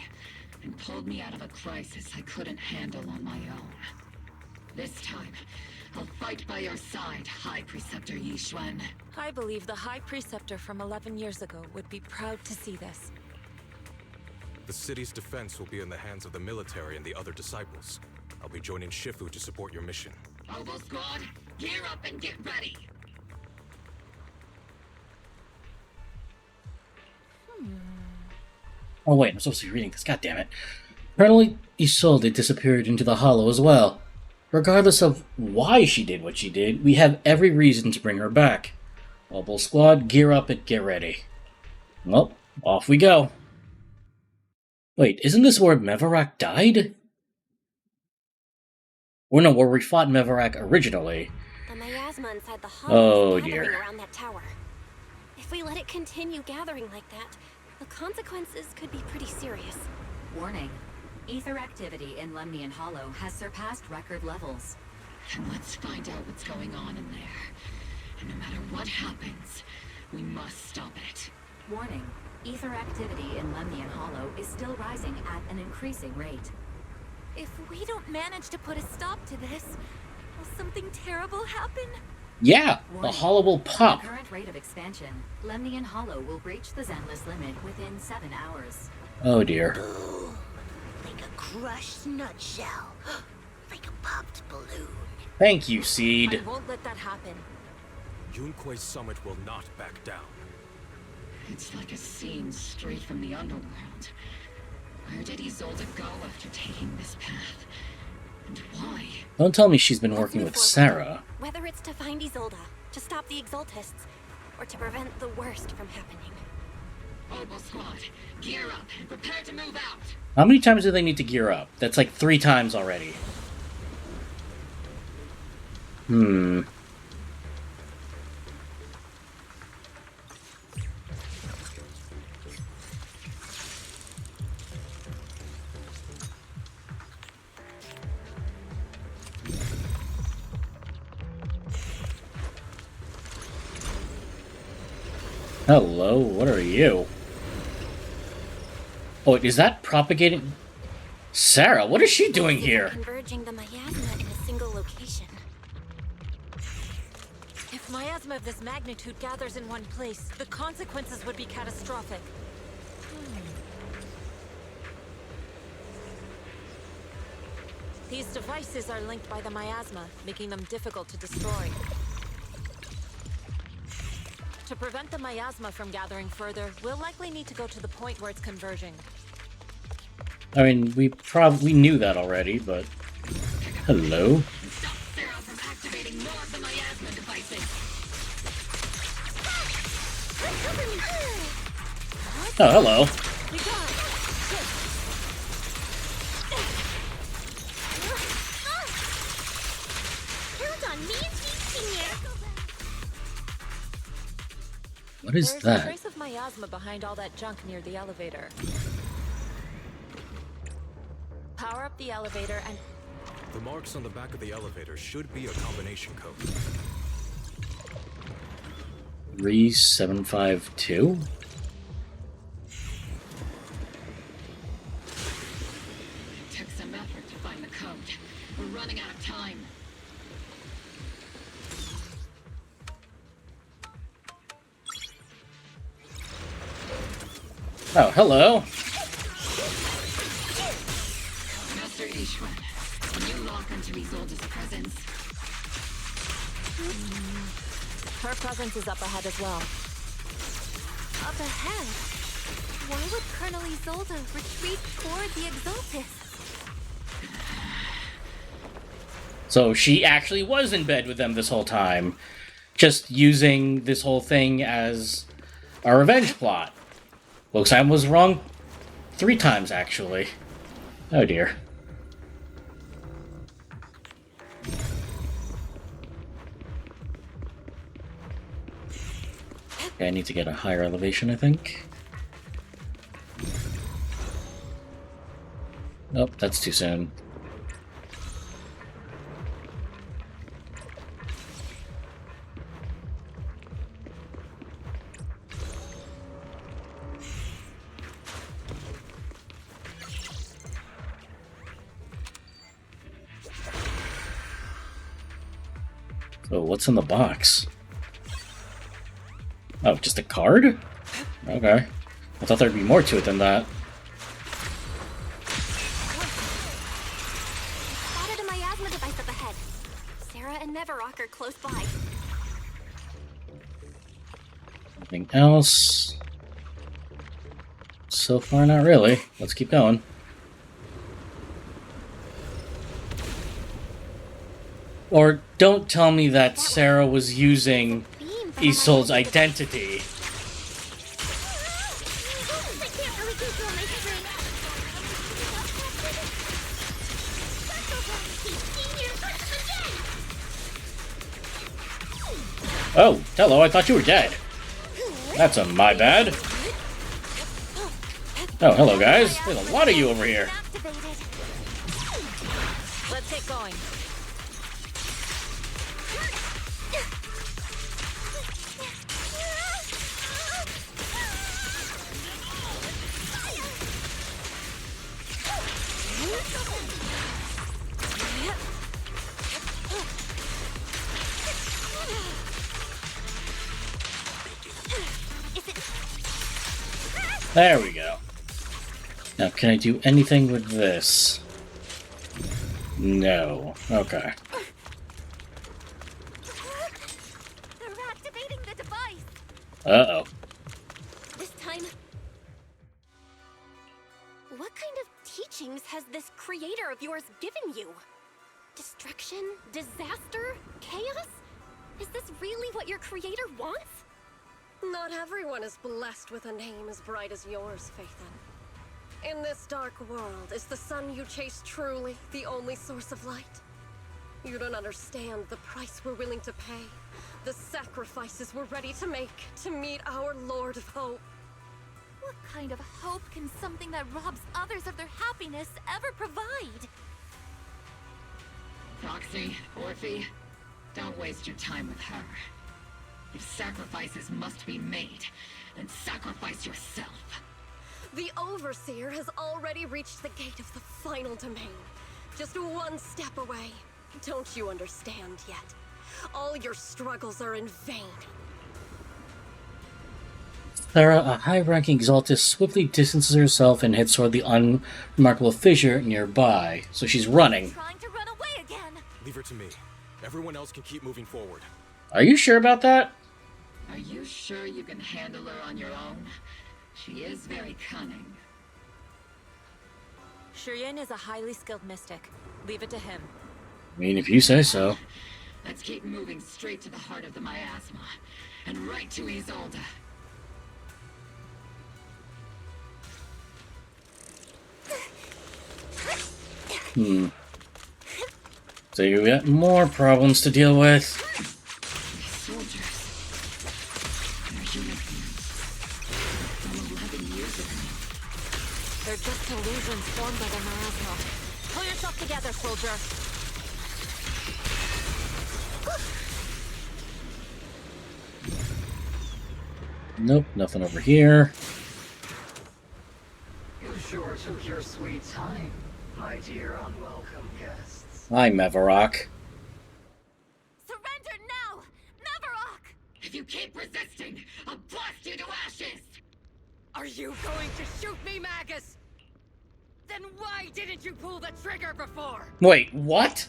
and pulled me out of a crisis I couldn't handle on my own. This time, I'll fight by your side, High Preceptor Yixuan. I believe the High Preceptor from 11 years ago would be proud to see this. The city's defense will be in the hands of the military and the other disciples. I'll be joining Shifu to support your mission. Oboe Squad, gear up and get ready! Oh wait, I'm supposed to be reading this, god damn it. Colonel Isolde disappeared into the Hollow as well. Regardless of why she did what she did, we have every reason to bring her back. Oboe Squad, gear up and get ready. Well, off we go. Wait, isn't this where Mevarak died? Or no, where we fought Mevarak originally. The miasma inside the Hollow is gathering dear. around that tower. If we let it continue gathering like that, the consequences could be pretty serious. Warning. Ether activity in Lemnian Hollow has surpassed record levels. And let's find out what's going on in there. And no matter what happens, we must stop it. Warning. Ether activity in Lemnian Hollow is still rising at an increasing rate. If we don't manage to put a stop to this, will something terrible happen? Yeah, the Warning. Hollow will pop. At the current rate of expansion, Lemnian Hollow will breach the Zenless limit within 7 hours. Oh dear. Boom. Like a crushed nutshell. Like a popped balloon. Thank you, Seed. I won't let that happen. Yunque's summit will not back down. It's like a scene straight from the underworld. Where did Isolde go after taking this path? And why? Don't tell me she's been Let's working move with forward. Sarah. Whether it's to find Isolde, to stop the Exaltists, or to prevent the worst from happening. Oboe Squad, gear up and prepare to move out! How many times do they need to gear up? That's like 3 times already. Hello, what are you? Oh, is that propagating? Sarah, what is she doing here? Converging the miasma in a single location. If miasma of this magnitude gathers in one place, the consequences would be catastrophic. These devices are linked by the miasma, making them difficult to destroy. To prevent the miasma from gathering further, we'll likely need to go to the point where it's converging. I mean, we knew that already, but... Hello? Stop Sarah from activating more of the miasma devices! Oh, hello. We got it! Count on me and Senior. What is There's a that? trace of miasma behind all that junk near the elevator. Power up the elevator and... The marks on the back of the elevator should be a combination code. 3752? It took some effort to find the code. We're running out of time. Oh, hello. Ishwan, can you lock onto Isolde's presence? Her presence is up ahead as well. Up ahead? Why would Colonel Isolde retreat toward the Exaltus? So she actually was in bed with them this whole time, just using this whole thing as a revenge plot. Looks I was wrong 3 times, actually. Oh dear. Okay, I need to get a higher elevation, I think. Nope, that's too soon. So what's in the box? Oh, just a card? Okay. I thought there'd be more to it than that. Spotted a miasma device up ahead. Sarah and Neverrock are close by. Anything else? So far, not really. Let's keep going. Or don't tell me that Sarah was using Isolde's identity. Oh, hello, I thought you were dead. That's my bad. Oh, hello guys. There's a lot of you over here. Let's get going. There we go. Now, can I do anything with this? No. Okay. They're activating the device. Uh-oh. This time... What kind of teachings has this creator of yours given you? Destruction? Disaster? Chaos? Is this really what your creator wants? Not everyone is blessed with a name as bright as yours, Phaethon. In this dark world, is the sun you chase truly the only source of light? You don't understand the price we're willing to pay, the sacrifices we're ready to make to meet our Lord of Hope. What kind of hope can something that robs others of their happiness ever provide? Foxy, Orphe, don't waste your time with her. If sacrifices must be made, then sacrifice yourself. The Overseer has already reached the gate of the final domain. Just one step away. Don't you understand yet? All your struggles are in vain. Sarah, a high-ranking Exaltus, swiftly distances herself and heads toward the unremarkable fissure nearby. So she's running. Trying to run away again. Leave her to me. Everyone else can keep moving forward. Are you sure about that? Are you sure you can handle her on your own? She is very cunning. Shiryen is a highly skilled mystic. Leave it to him. I mean, if you say so. Let's keep moving straight to the heart of the miasma, and right to Isolde. So you got more problems to deal with. Soldiers. Their uniforms. From 11 years ago. They're just illusions formed by the miasma. Pull yourself together, soldier. Nope, nothing over here. You sure took your sweet time, my dear unwelcome guests. Hi, Neverrock. Surrender now! Neverrock! If you keep resisting, I'll blast you to ashes! Are you going to shoot me, Magus? Then Then why didn't you pull the trigger before? Wait, what?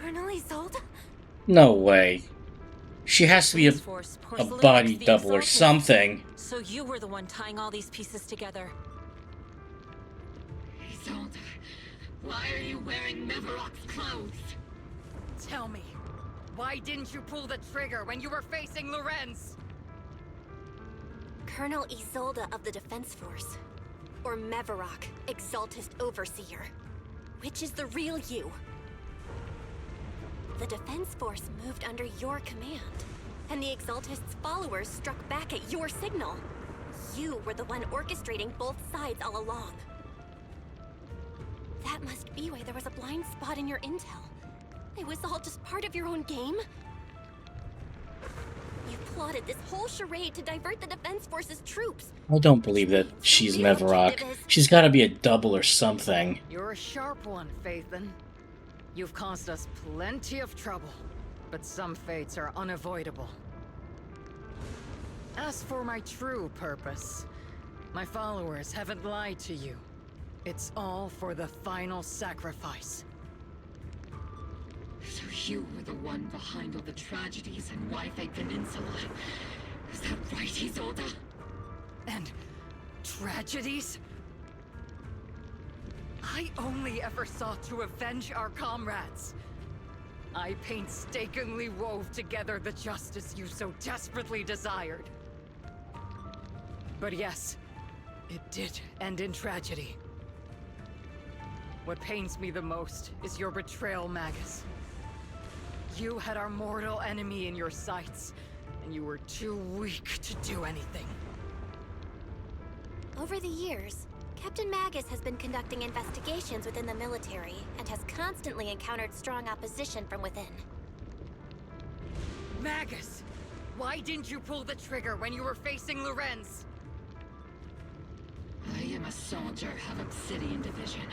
Colonel Isolde? No way. She has to be a body double or something. So you were the one tying all these pieces together. Isolde, why are you wearing Mevarok's clothes? Tell me, why didn't you pull the trigger when you were facing Lorenz? Colonel Isolde of the Defense Force. Or Mevarok, Exaltist Overseer. Which is the real you? The Defense Force moved under your command, and the Exaltist's followers struck back at your signal. You were the one orchestrating both sides all along. That must be why there was a blind spot in your intel. It was all just part of your own game? You plotted this whole charade to divert the Defense Force's troops. I don't believe that she's Mevarok. She's gotta be a double or something. You're a sharp one, Phaethon. You've caused us plenty of trouble, but some fates are unavoidable. As for my true purpose, my followers haven't lied to you. It's all for the final sacrifice. So you were the one behind all the tragedies in Wi-Fi Peninsula. Is that right, Isolde? And tragedies? I only ever sought to avenge our comrades. I painstakingly wove together the justice you so desperately desired. But yes, it did end in tragedy. What pains me the most is your betrayal, Magus. You had our mortal enemy in your sights, and you were too weak to do anything. Over the years, Captain Magus has been conducting investigations within the military and has constantly encountered strong opposition from within. Magus! Why didn't you pull the trigger when you were facing Lorenz? I am a soldier of Obsidian Division.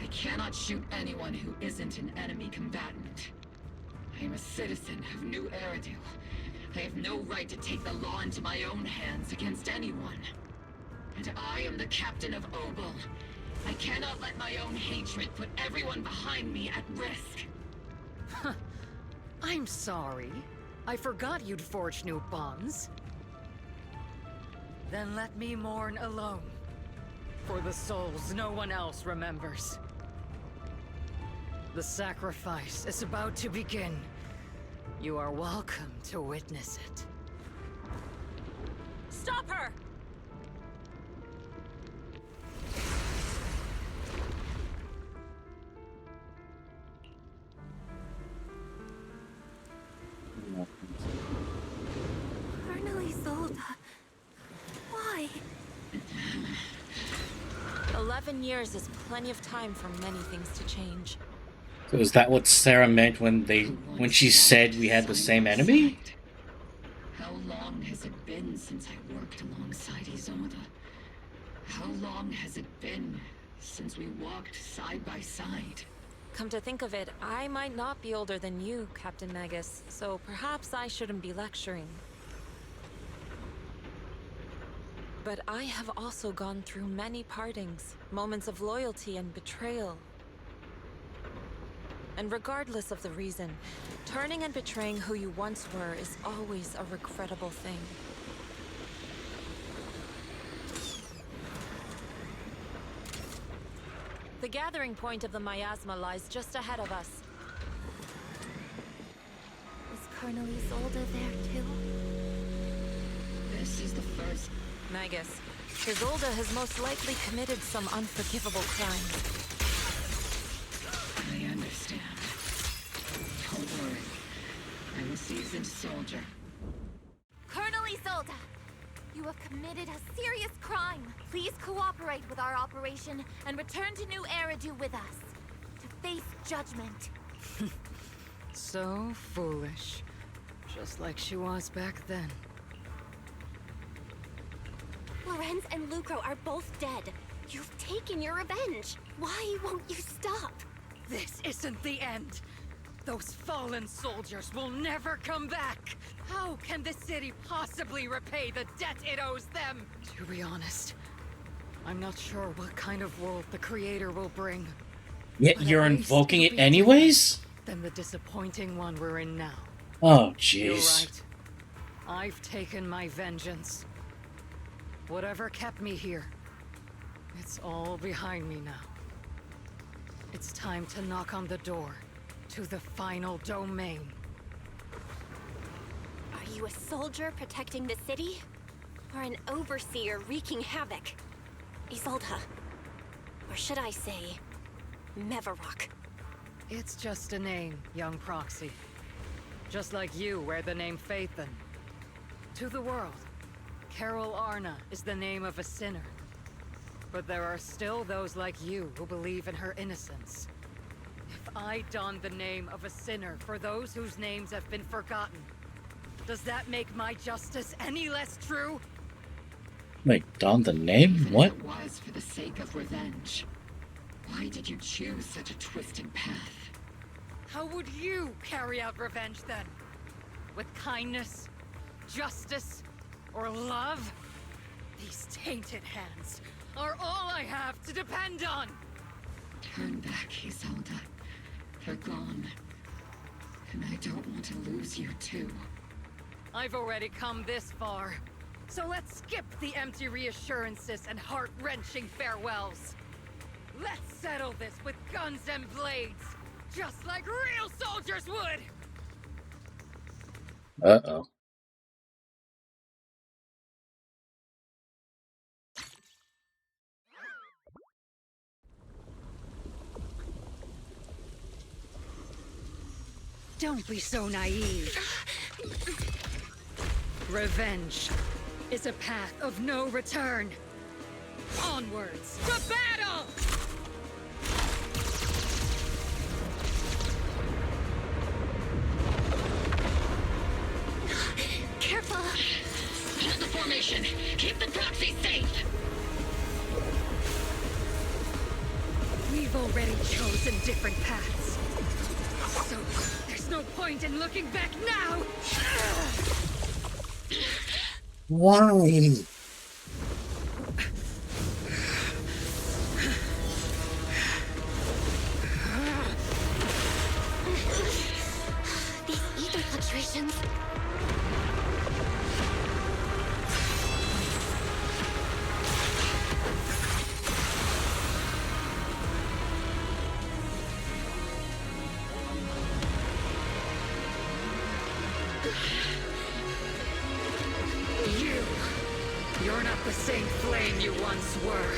I cannot shoot anyone who isn't an enemy combatant. I am a citizen of New Eridu. I have no right to take the law into my own hands against anyone. And I am the captain of Obel. I cannot let my own hatred put everyone behind me at risk. I'm sorry. I forgot you'd forged new bonds. Then let me mourn alone. For the souls no one else remembers. The sacrifice is about to begin. You are welcome to witness it. Stop her! Colonel Isolde. Why? 11 years is plenty of time for many things to change. So is that what Sarah meant when she said we had the same enemy? How long has it been since I worked alongside Isolde? How long has it been since we walked side by side? Come to think of it, I might not be older than you, Captain Magus, so perhaps I shouldn't be lecturing. But I have also gone through many partings, moments of loyalty and betrayal. And regardless of the reason, turning and betraying who you once were is always a regrettable thing. The gathering point of the miasma lies just ahead of us. Is Colonel Isolde there too? This is the first... Magus, Isolde has most likely committed some unforgivable crime. I understand. Don't worry. I'm a seasoned soldier. Colonel Isolde! You have committed a serious crime. Please cooperate with our operation and return to New Eridu with us. To face judgment. So foolish. Just like she was back then. Lorenz and Lucro are both dead. You've taken your revenge. Why won't you stop? This isn't the end. Those fallen soldiers will never come back. How can the city possibly repay the debt it owes them? To be honest, I'm not sure what kind of world the Creator will bring. Yet but you're at least invoking it'll it be anyways? different than the disappointing one we're in now. Oh, You're jeez. right. I've taken my vengeance. Whatever kept me here, it's all behind me now. It's time to knock on the door to the final domain. Are you a soldier protecting the city? Or an overseer wreaking havoc? Isolde. Or should I say, Mevarok? It's just a name, young proxy. Just like you wear the name Phaethon. To the world, Carol Arna is the name of a sinner. But there are still those like you who believe in her innocence. If I don the name of a sinner for those whose names have been forgotten, does that make my justice any less true? Wait, don the name? Even What? if it was for the sake of revenge, why did you choose such a twisted path? How would you carry out revenge then? With kindness, justice, or love? These tainted hands are all I have to depend on! Turn back, Isolde. They're gone. And I don't want to lose you too. I've already come this far. So let's skip the empty reassurances and heart-wrenching farewells. Let's settle this with guns and blades, just like real soldiers would! Uh-oh. Don't be so naive. Revenge is a path of no return. Onwards to battle! Careful! Hold the formation! Keep the proxy safe! We've already chosen different paths. So, there's no point in looking back now! Why? These ether fluctuations. You're not the same flame you once were.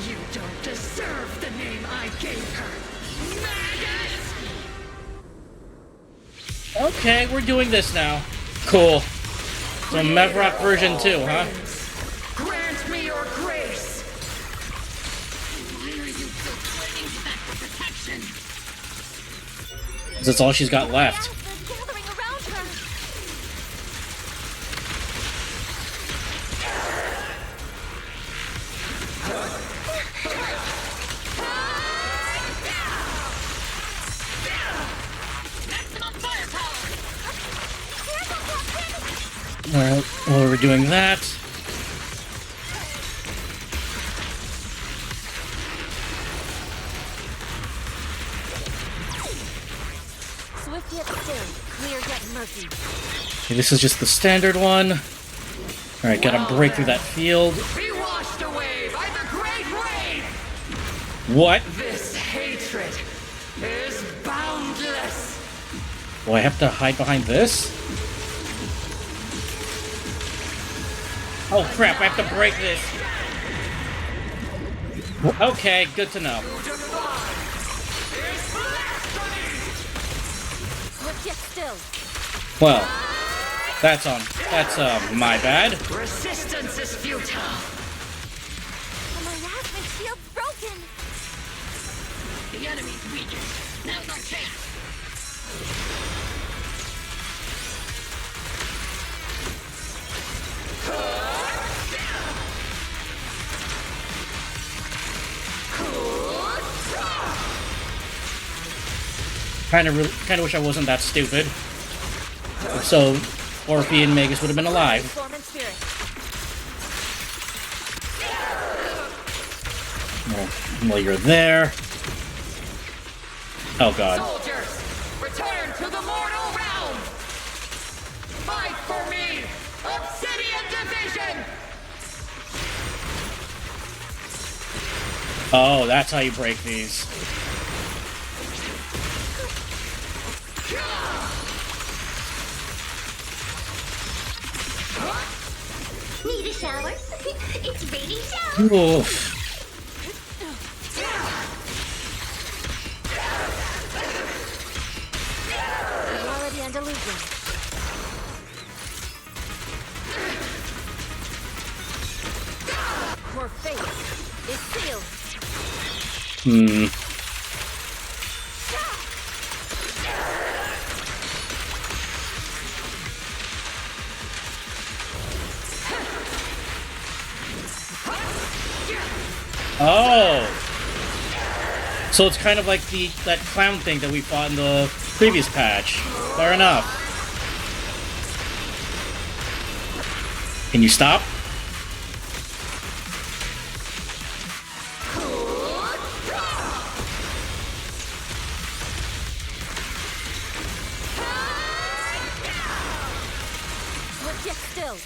You don't deserve the name I gave her. Maggot! Okay, we're doing this now. Cool. So Mevarok version 2, huh? Grant me your grace! Why are you still clinging to that for protection? That's all she's got left. Gathering around her. Alright, while we're doing that. Swift yet still, clear yet murky. Okay, this is just the standard one. Alright, gotta break through that field. Be washed away by the great rain! What? This hatred is boundless! Do I have to hide behind this? Oh crap, I have to break this. Okay, good to know. Swift yet still. Well, that's my bad. Resistance is futile. The harassment shield's broken. The enemy's weakened. Now's our chance. Kind of wish I wasn't that stupid. So, Orphe and Magus would have been alive. Form and spirit. Well, you're there. Oh god. Soldiers, return to the mortal realm! Fight for me! Obsidian Division! Oh, that's how you break these. Need a shower? It's raining shower. Oof. Reality and illusion. Your fate is sealed. Hmm. Oh! So it's kind of like that clown thing that we fought in the previous patch. Fair enough. Can you stop? Get still.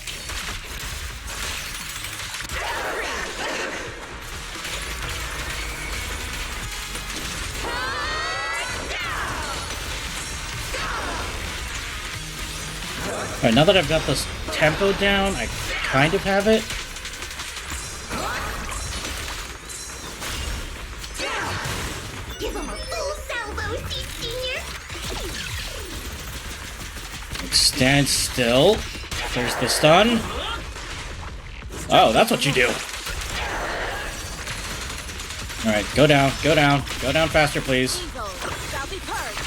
Alright, now that I've got this tempo down, I kind of have it. Give him a full salvo, Senior. Stand still. There's the stun. Oh, that's what you do. Alright, go down, go down. Go down faster, please. Shall be purged.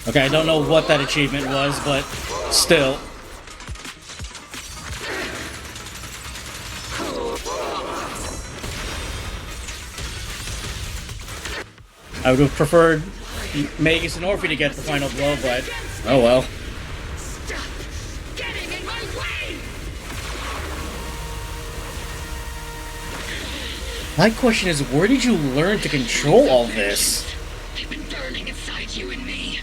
Okay, I don't know what that achievement was, but still. I would have preferred Magus and Orphe to get the final blow, but oh well. Stop getting in my way! My question is, where did you learn to control all this? They've been burning inside you and me.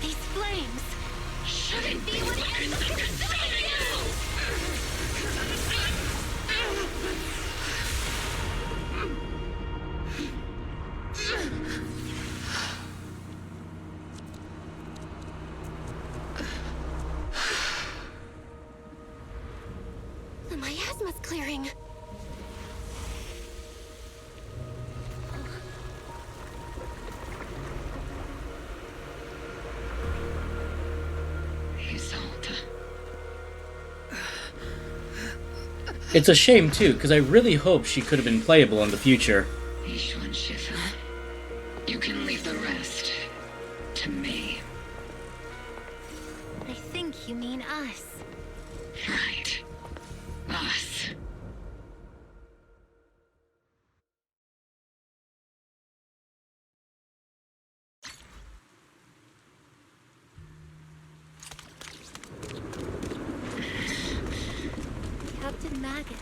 These flames Shouldn't be what I'm controlling you! The miasma's clearing. It's a shame too, because I really hope she could have been playable in the future. Yishuan Shifu, you can leave the rest to me. I think you mean us. Right. Us. Captain Magus,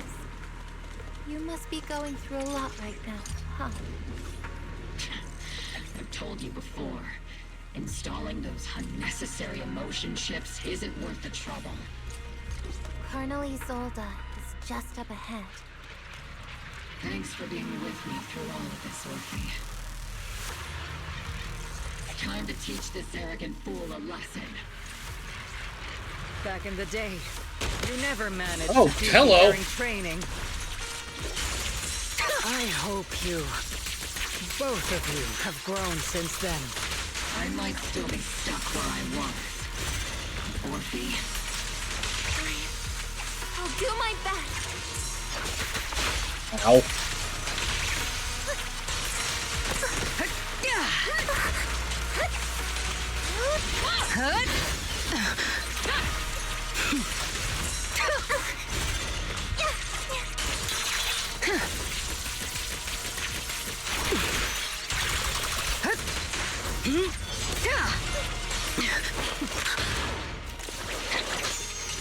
you must be going through a lot right now, huh? I've told you before, installing those unnecessary emotion chips isn't worth the trouble. Colonel Isolde is just up ahead. Thanks for being with me through all of this, Orphe. Time to teach this arrogant fool a lesson. Back in the day, you never managed Oh, to do hello. during training. I hope you, both of you, have grown since then. I might still be stuck where I was. Orphe, I'll do my best. Ow.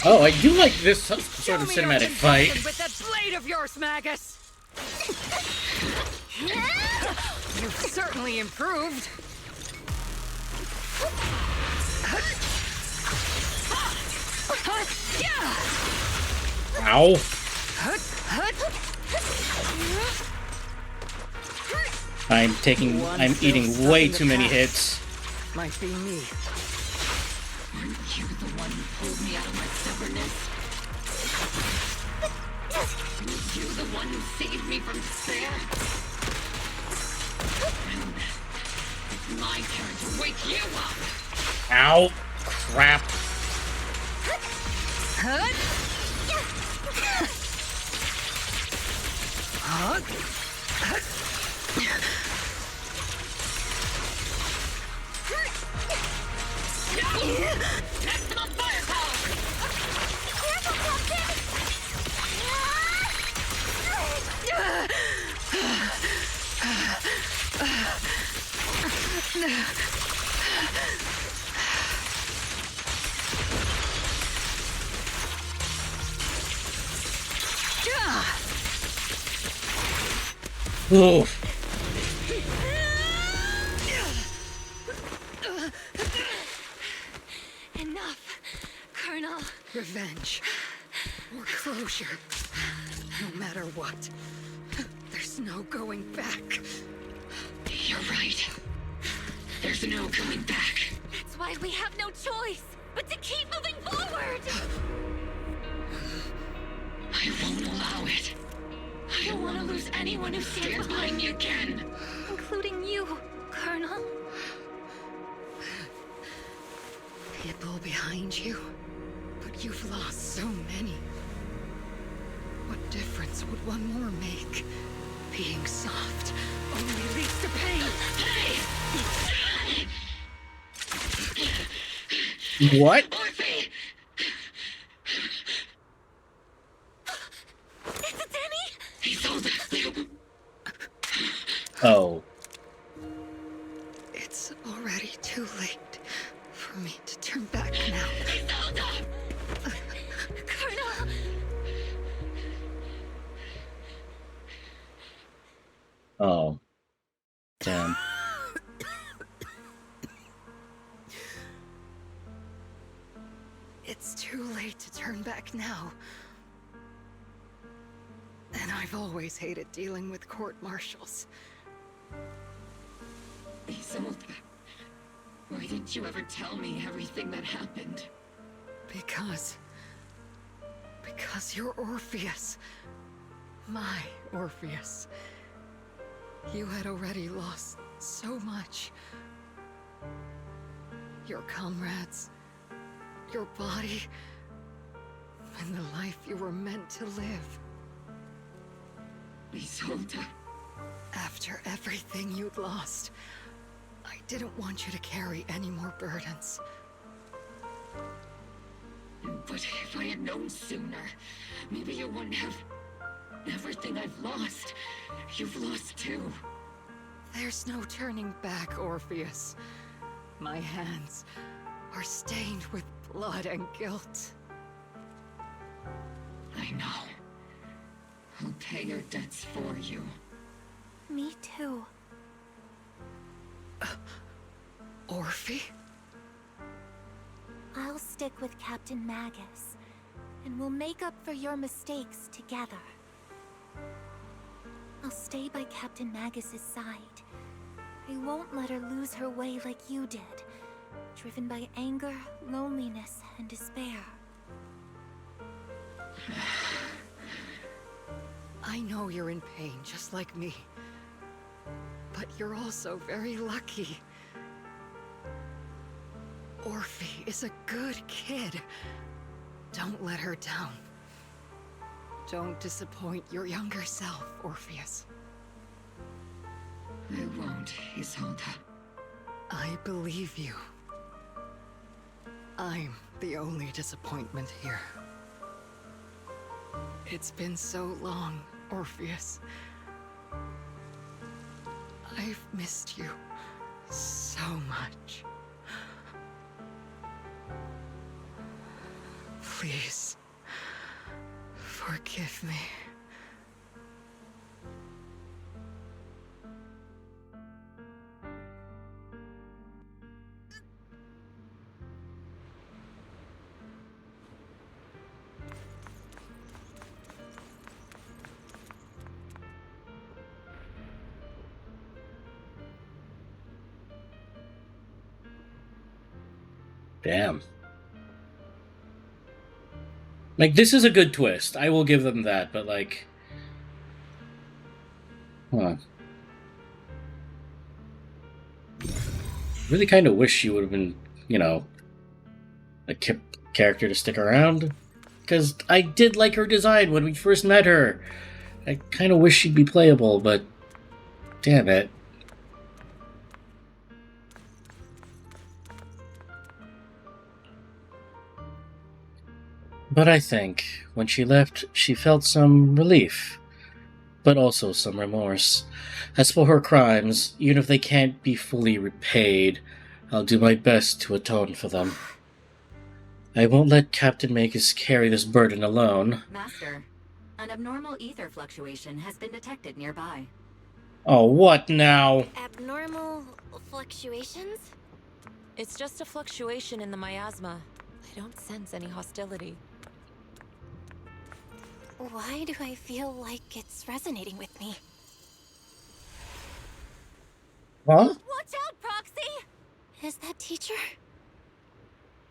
Oh, I do like this sort of cinematic fight. With that blade of yours, Magus! You've certainly improved. Ow. I'm eating way too many hits. Might be me. Weren't you the one who pulled me out of my stubbornness? Were you the one who saved me from despair? It's my turn to wake you up! Ow. Crap. Maximum firepower! Careful, Ooh. Enough, Colonel. Revenge. Or closure. No matter what. There's no going back. You're right. There's no going back. That's why we have no choice but to keep moving forward. I won't allow it. I don't want to lose anyone who stands behind me again. Including you, Colonel. People behind you, but you've lost so many. What difference would one more make? Being soft only leads to pain. What? It's Danny! He sold it. Oh. It's already too late for me to turn back now. Colonel! Oh. Damn. It's too late to turn back now. And I've always hated dealing with court-martials. Isolde, why didn't you ever tell me everything that happened? Because you're Orpheus. My Orpheus. You had already lost so much. Your comrades, your body, and the life you were meant to live. Isolde. After everything you'd lost, I didn't want you to carry any more burdens. But if I had known sooner, maybe you wouldn't have... Everything I've lost, you've lost too. There's no turning back, Orpheus. My hands are stained with blood and guilt. I know. I'll pay your debts for you. Me too. Orphe? I'll stick with Captain Magus, and we'll make up for your mistakes together. I'll stay by Captain Magus's side. I won't let her lose her way like you did, driven by anger, loneliness, and despair. I know you're in pain, just like me. But you're also very lucky. Orphe is a good kid. Don't let her down. Don't disappoint your younger self, Orpheus. I won't, Isolde. I believe you. I'm the only disappointment here. It's been so long, Orpheus. I've missed you so much. Please. Forgive me. Damn. Like, this is a good twist. I will give them that, but like... Huh. Really kind of wish she would have been, you know, a character to stick around. Because I did like her design when we first met her. I kind of wish she'd be playable, but... Damn it. But I think, when she left, she felt some relief, but also some remorse. As for her crimes, even if they can't be fully repaid, I'll do my best to atone for them. I won't let Captain Magus carry this burden alone. Master, an abnormal ether fluctuation has been detected nearby. Oh, what now? Abnormal fluctuations? It's just a fluctuation in the miasma. I don't sense any hostility. Why do I feel like it's resonating with me? Huh? Watch out, Proxy! Is that teacher?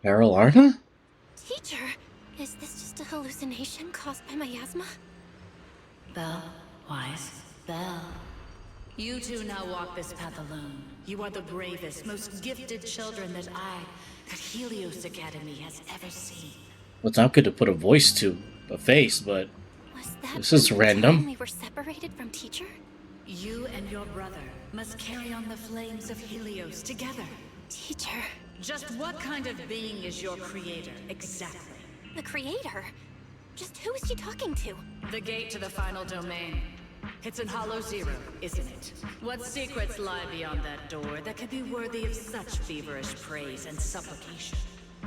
Arolarna? Teacher? Is this just a hallucination caused by miasma? Belle, Wise, Belle. You two now walk this path alone. You are the bravest, most gifted children that Helios Academy has ever seen. Well, it's not good to put a voice to a face, but this is random. We were separated from teacher? You and your brother must carry on the flames of Helios together. Teacher. Just what kind of being is your creator, exactly? The creator? Just who is she talking to? The gate to the final domain. It's in Hollow Zero, isn't it? What secrets lie beyond that door that could be worthy of such feverish praise and supplication?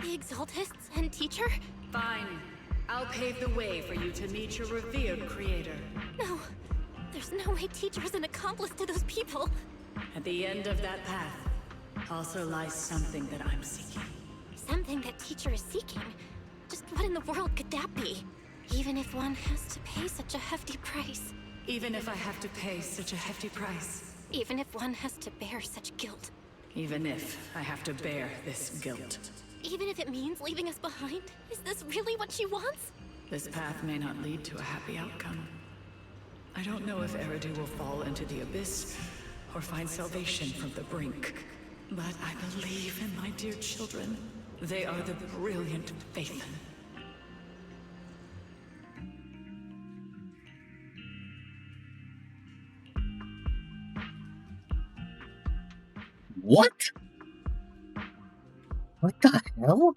The Exaltists and teacher? Fine. I'll pave the way for you to meet your revered creator. No. There's no way teacher is an accomplice to those people. At the end of that path also lies something that I'm seeking. Something that teacher is seeking? Just what in the world could that be? Even if one has to pay such a hefty price. Even if I have to pay such a hefty price. Even if one has to bear such guilt. Even if I have to bear this guilt. Even if it means leaving us behind? Is this really what she wants? This path may not lead to a happy outcome. I don't know if Eridu will fall into the abyss or find salvation from the brink. But I believe in my dear children. They are the brilliant Phaethon. What? What the hell?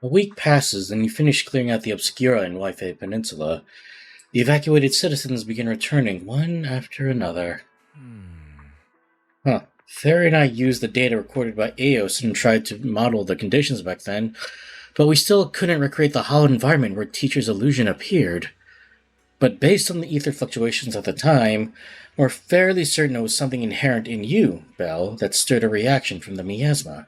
A week passes, and you finish clearing out the Obscura in Wi-Fi Peninsula. The evacuated citizens begin returning, one after another. Huh. Ferry and I used the data recorded by Eos and tried to model the conditions back then, but we still couldn't recreate the hollow environment where Teacher's illusion appeared. But based on the ether fluctuations at the time, we're fairly certain it was something inherent in you, Belle, that stirred a reaction from the miasma.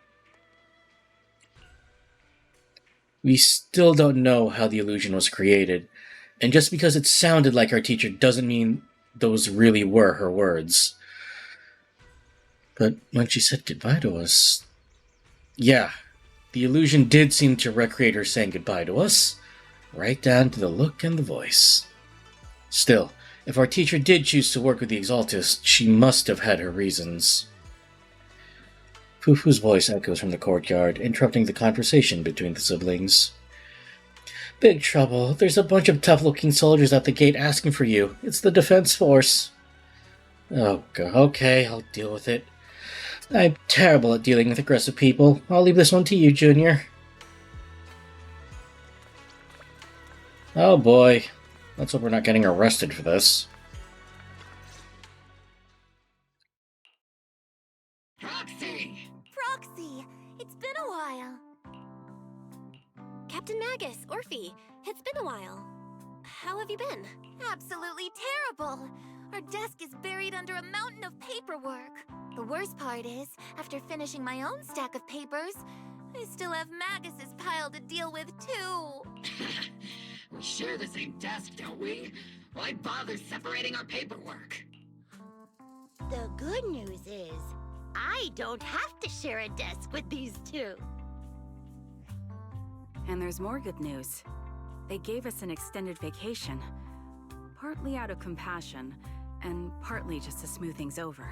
We still don't know how the illusion was created, and just because it sounded like our teacher doesn't mean those really were her words. But when she said goodbye to us... Yeah, the illusion did seem to recreate her saying goodbye to us, right down to the look and the voice. Still, if our teacher did choose to work with the Exaltists, she must have had her reasons. Fufu's voice echoes from the courtyard, interrupting the conversation between the siblings. Big trouble. There's a bunch of tough-looking soldiers at the gate asking for you. It's the defense force. Oh, God. Okay, I'll deal with it. I'm terrible at dealing with aggressive people. I'll leave this one to you, Junior. Oh, boy. Let's hope we're not getting arrested for this. Proxy! Proxy, it's been a while. Captain Magus, Orphe, it's been a while. How have you been? Absolutely terrible. Our desk is buried under a mountain of paperwork. The worst part is, after finishing my own stack of papers, I still have Magus's pile to deal with too. We share the same desk, don't we? Why bother separating our paperwork? The good news is, I don't have to share a desk with these two. And there's more good news. They gave us an extended vacation. Partly out of compassion, and partly just to smooth things over.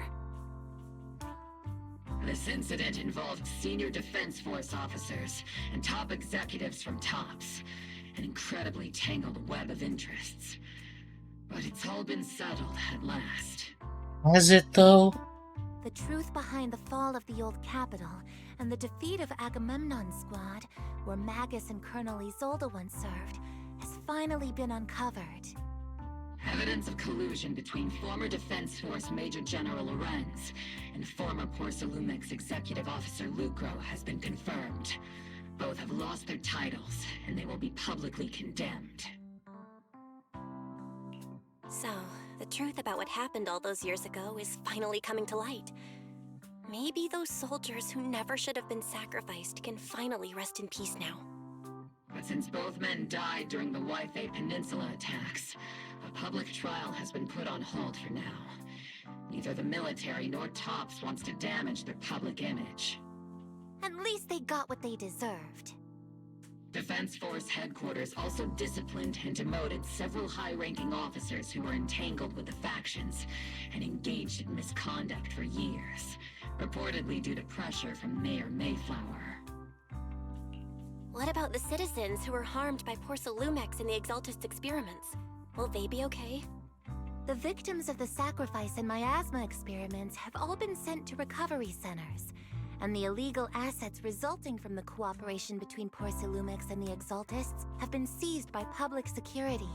This incident involved senior Defense Force officers and top executives from TOPS. An incredibly tangled web of interests. But it's all been settled at last. Has it, though? The truth behind the fall of the old capital and the defeat of Agamemnon's squad, where Magus and Colonel Isolde once served, has finally been uncovered. Evidence of collusion between former Defense Force Major General Lorenz and former Porcelumix Executive Officer Lucro has been confirmed. Both have lost their titles, and they will be publicly condemned. So, the truth about what happened all those years ago is finally coming to light. Maybe those soldiers who never should have been sacrificed can finally rest in peace now. But since both men died during the Waifei Peninsula attacks, a public trial has been put on hold for now. Neither the military nor TOPS wants to damage their public image. At least they got what they deserved. Defense Force headquarters also disciplined and demoted several high-ranking officers who were entangled with the factions and engaged in misconduct for years, reportedly due to pressure from Mayor Mayflower. What about the citizens who were harmed by Porcelumix and the Exaltist experiments? Will they be okay? The victims of the sacrifice and miasma experiments have all been sent to recovery centers, and the illegal assets resulting from the cooperation between Porcelumix and the Exaltists have been seized by public security.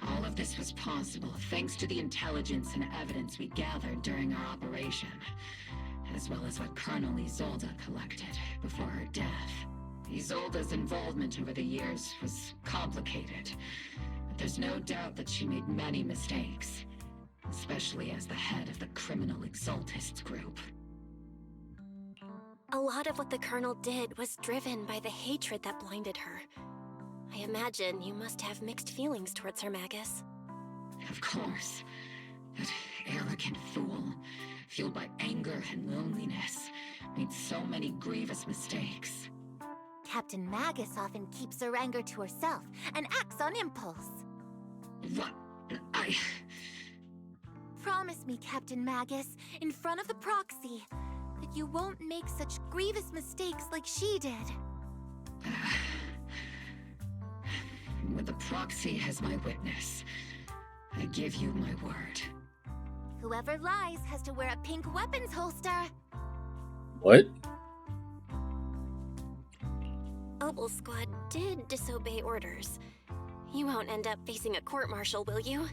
All of this was possible thanks to the intelligence and evidence we gathered during our operation, as well as what Colonel Isolde collected before her death. Isolde's involvement over the years was complicated, but there's no doubt that she made many mistakes, especially as the head of the criminal Exaltists group. A lot of what the Colonel did was driven by the hatred that blinded her. I imagine you must have mixed feelings towards her, Magus. Of course. That arrogant fool, fueled by anger and loneliness, made so many grievous mistakes. Captain Magus often keeps her anger to herself and acts on impulse. What? Promise me, Captain Magus, in front of the proxy, that you won't make such grievous mistakes like she did. With the proxy as my witness, I give you my word. Whoever lies has to wear a pink weapons holster. What? Opal Squad did disobey orders. You won't end up facing a court-martial, will you?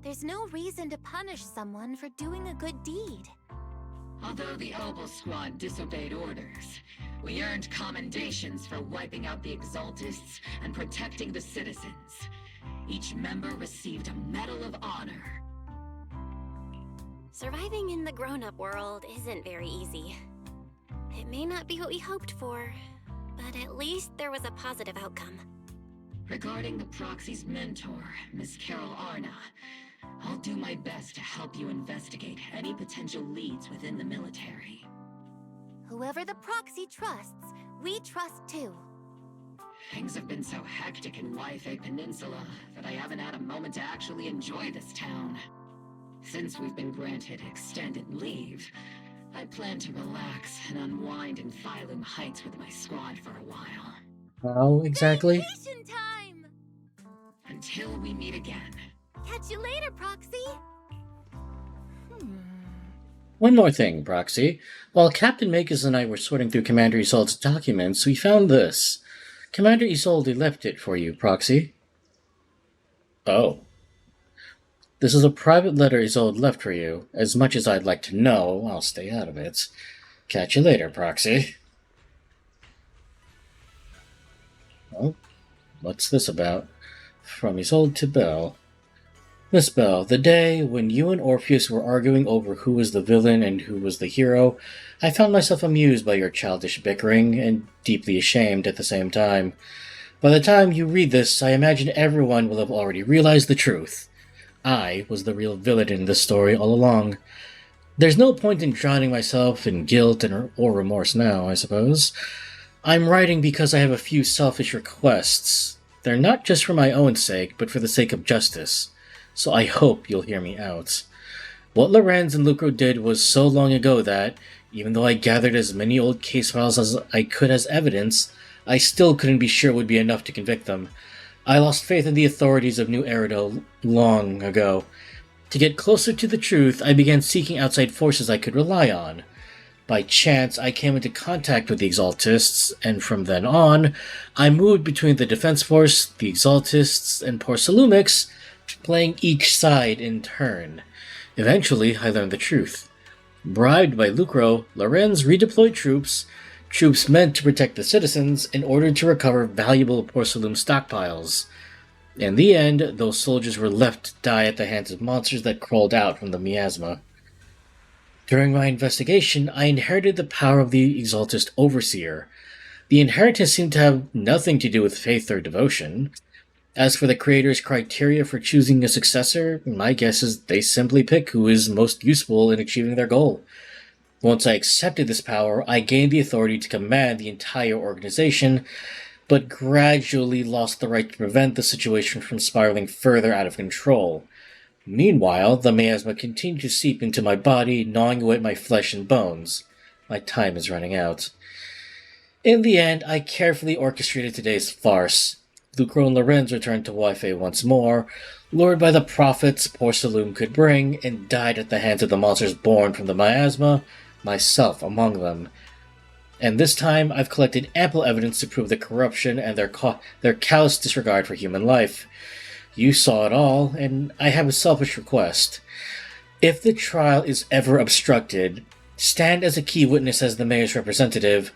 There's no reason to punish someone for doing a good deed. Although the Opal Squad disobeyed orders, we earned commendations for wiping out the Exaltists and protecting the citizens. Each member received a Medal of Honor. Surviving in the grown-up world isn't very easy. It may not be what we hoped for, but at least there was a positive outcome. Regarding the proxy's mentor, Miss Carol Arna, I'll do my best to help you investigate any potential leads within the military. Whoever the proxy trusts, we trust too. Things have been so hectic in Waifei Peninsula that I haven't had a moment to actually enjoy this town. Since we've been granted extended leave, I plan to relax and unwind in Phylum Heights with my squad for a while. How exactly? Vacation time! Until we meet again. Catch you later, Proxy! One more thing, Proxy. While Captain Magus and I were sorting through Commander Isolde's documents, we found this. Commander Isolde left it for you, Proxy. Oh. This is a private letter Isolde left for you. As much as I'd like to know, I'll stay out of it. Catch you later, Proxy. Well, what's this about? From Isolde to Belle. Miss Belle, the day when you and Orpheus were arguing over who was the villain and who was the hero, I found myself amused by your childish bickering and deeply ashamed at the same time. By the time you read this, I imagine everyone will have already realized the truth. I was the real villain in this story all along. There's no point in drowning myself in guilt or remorse now, I suppose. I'm writing because I have a few selfish requests. They're not just for my own sake, but for the sake of justice. So I hope you'll hear me out. What Lorenz and Lucro did was so long ago that, even though I gathered as many old case files as I could as evidence, I still couldn't be sure it would be enough to convict them. I lost faith in the authorities of New Erido long ago. To get closer to the truth, I began seeking outside forces I could rely on. By chance, I came into contact with the Exaltists, and from then on, I moved between the Defense Force, the Exaltists, and Porcelumix, playing each side in turn. Eventually, I learned the truth. Bribed by Lucro, Lorenz redeployed troops meant to protect the citizens, in order to recover valuable Porcelum stockpiles. In the end, those soldiers were left to die at the hands of monsters that crawled out from the miasma. During my investigation, I inherited the power of the Exaltist Overseer. The inheritance seemed to have nothing to do with faith or devotion. As for the creator's criteria for choosing a successor, my guess is they simply pick who is most useful in achieving their goal. Once I accepted this power, I gained the authority to command the entire organization, but gradually lost the right to prevent the situation from spiraling further out of control. Meanwhile, the miasma continued to seep into my body, gnawing away at my flesh and bones. My time is running out. In the end, I carefully orchestrated today's farce. Lucro and Lorenz returned to Wi-Fi once more, lured by the profits Porcelum could bring, and died at the hands of the monsters born from the miasma, myself among them. And this time, I've collected ample evidence to prove the corruption and their callous disregard for human life. You saw it all, and I have a selfish request. If the trial is ever obstructed, stand as a key witness as the mayor's representative,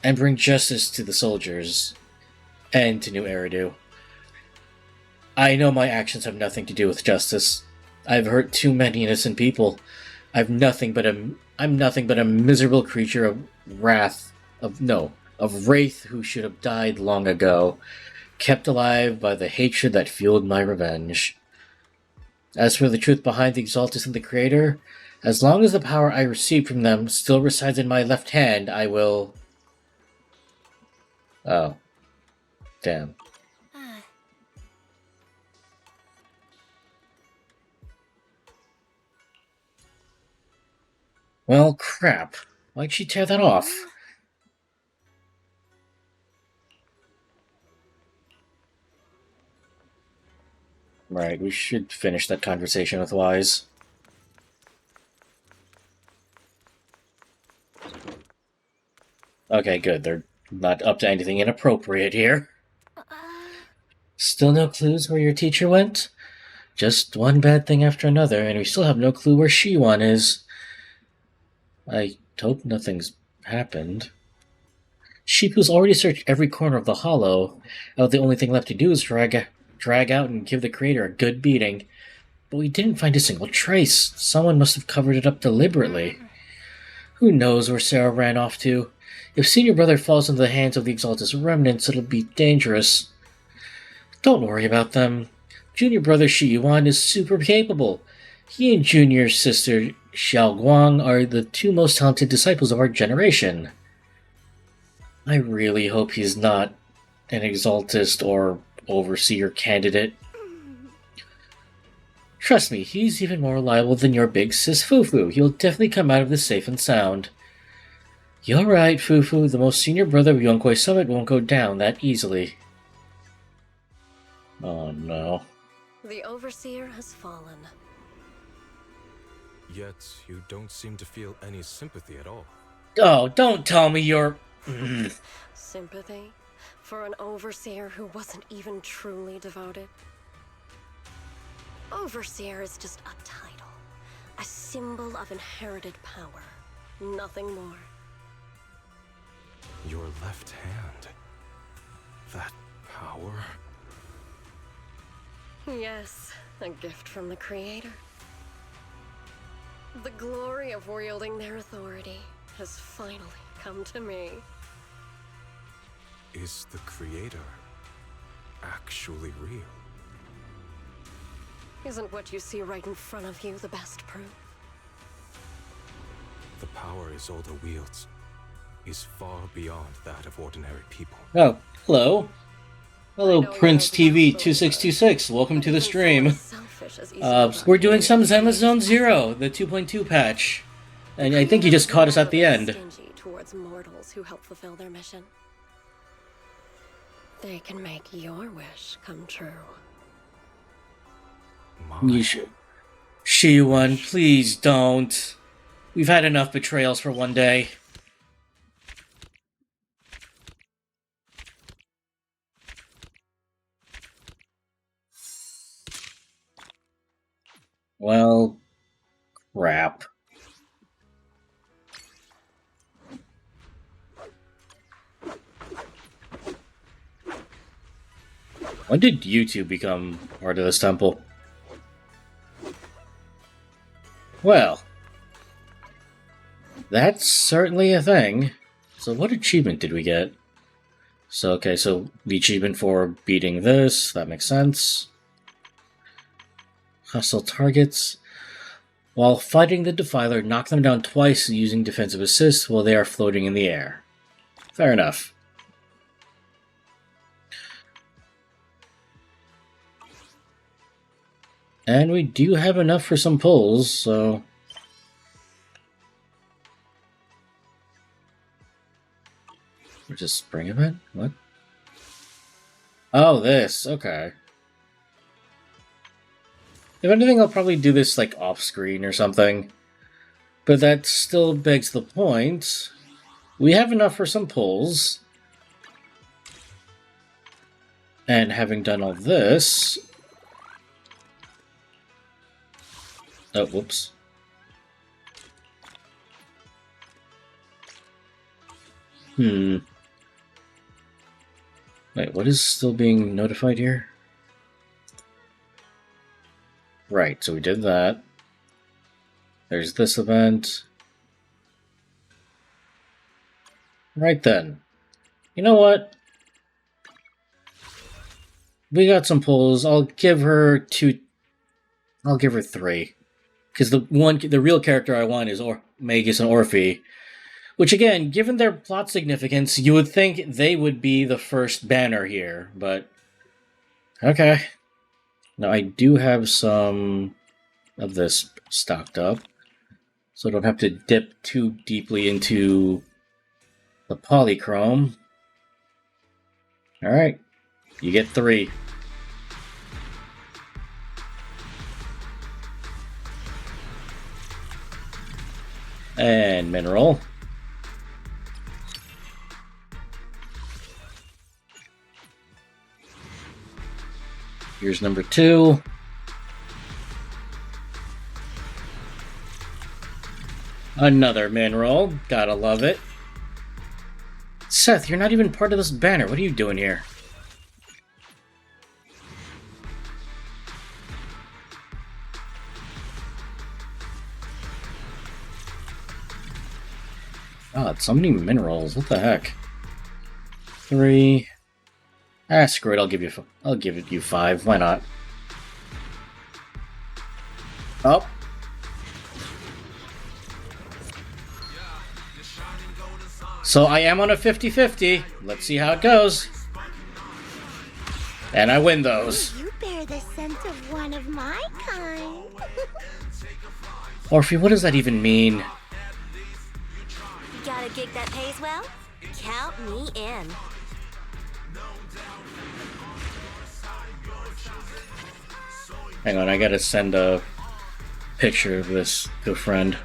and bring justice to the soldiers. And to New Eridu. I know my actions have nothing to do with justice. I've hurt too many innocent people. I'm nothing but a miserable creature of wraith who should have died long ago, kept alive by the hatred that fueled my revenge. As for the truth behind the Exaltus and the Creator, as long as the power I received from them still resides in my left hand, I will... Oh. Damn. Well, crap. Why'd she tear that off? Right, we should finish that conversation with Wise. Okay, good. They're not up to anything inappropriate here. Still no clues where your teacher went? Just one bad thing after another, and we still have no clue where Shiwan is. I hope nothing's happened. Shipu's already searched every corner of the hollow. Now the only thing left to do is drag out and give the creator a good beating. But we didn't find a single trace. Someone must have covered it up deliberately. Who knows where Sarah ran off to? If Senior Brother falls into the hands of the Exaltus remnants, it'll be dangerous. Don't worry about them. Junior Brother Shi Yuan is super capable. He and Junior Sister Xiao Guang are the two most talented disciples of our generation. I really hope he's not an Exaltist or Overseer candidate. Trust me, he's even more reliable than your big sis Fufu. He'll definitely come out of this safe and sound. You're right, Fufu. The most senior brother of Yonkoi Summit won't go down that easily. Oh no. The Overseer has fallen. Yet, you don't seem to feel any sympathy at all. Oh, don't tell me you're... Sympathy? For an Overseer who wasn't even truly devoted? Overseer is just a title. A symbol of inherited power. Nothing more. Your left hand. That power? Yes, a gift from the Creator. The glory of wielding their authority has finally come to me. Is the Creator actually real? Isn't what you see right in front of you the best proof? The power Isolde wields is far beyond that of ordinary people. Oh, hello. Hello, Prince TV 2626. Welcome to the stream. We're doing some Zenless Zone Zero, the 2.2 patch. And I think you just caught us at the end. Stingy towards mortals who help fulfill their mission. They can make your wish come true. You should. Shi-Wen, please don't. We've had enough betrayals for one day. Well, crap. When did you two become part of this temple? Well, that's certainly a thing. So what achievement did we get? So, okay, so the achievement for beating this, that makes sense. Hostile targets. While fighting the Defiler, knock them down twice using defensive assist while they are floating in the air. Fair enough. And we do have enough for some pulls, so... Or just spring event? What? Oh, this. Okay. If anything, I'll probably do this, like, off-screen or something. But that still begs the point. We have enough for some pulls. And having done all this... Oh, whoops. Wait, what is still being notified here? Right, so we did that. There's this event. Right then. You know what? We got some pulls. I'll give her 2. I'll give her 3. Because the real character I want is Magus and Orphe. Which again, given their plot significance, you would think they would be the first banner here, but... Okay. Now I do have some of this stocked up, so I don't have to dip too deeply into the polychrome. Alright, you get 3. And mineral. Here's number 2. Another mineral. Gotta love it. Seth, you're not even part of this banner. What are you doing here? God, so many minerals. What the heck? 3. Ah, screw it. I'll give it you 5. Why not? Oh. So I am on a 50-50. Let's see how it goes. And I win those. You bear the scent of one of my kind. Orphe, what does that even mean? Got a gig that pays well? Count me in. Hang on, I gotta send a picture of this to a friend.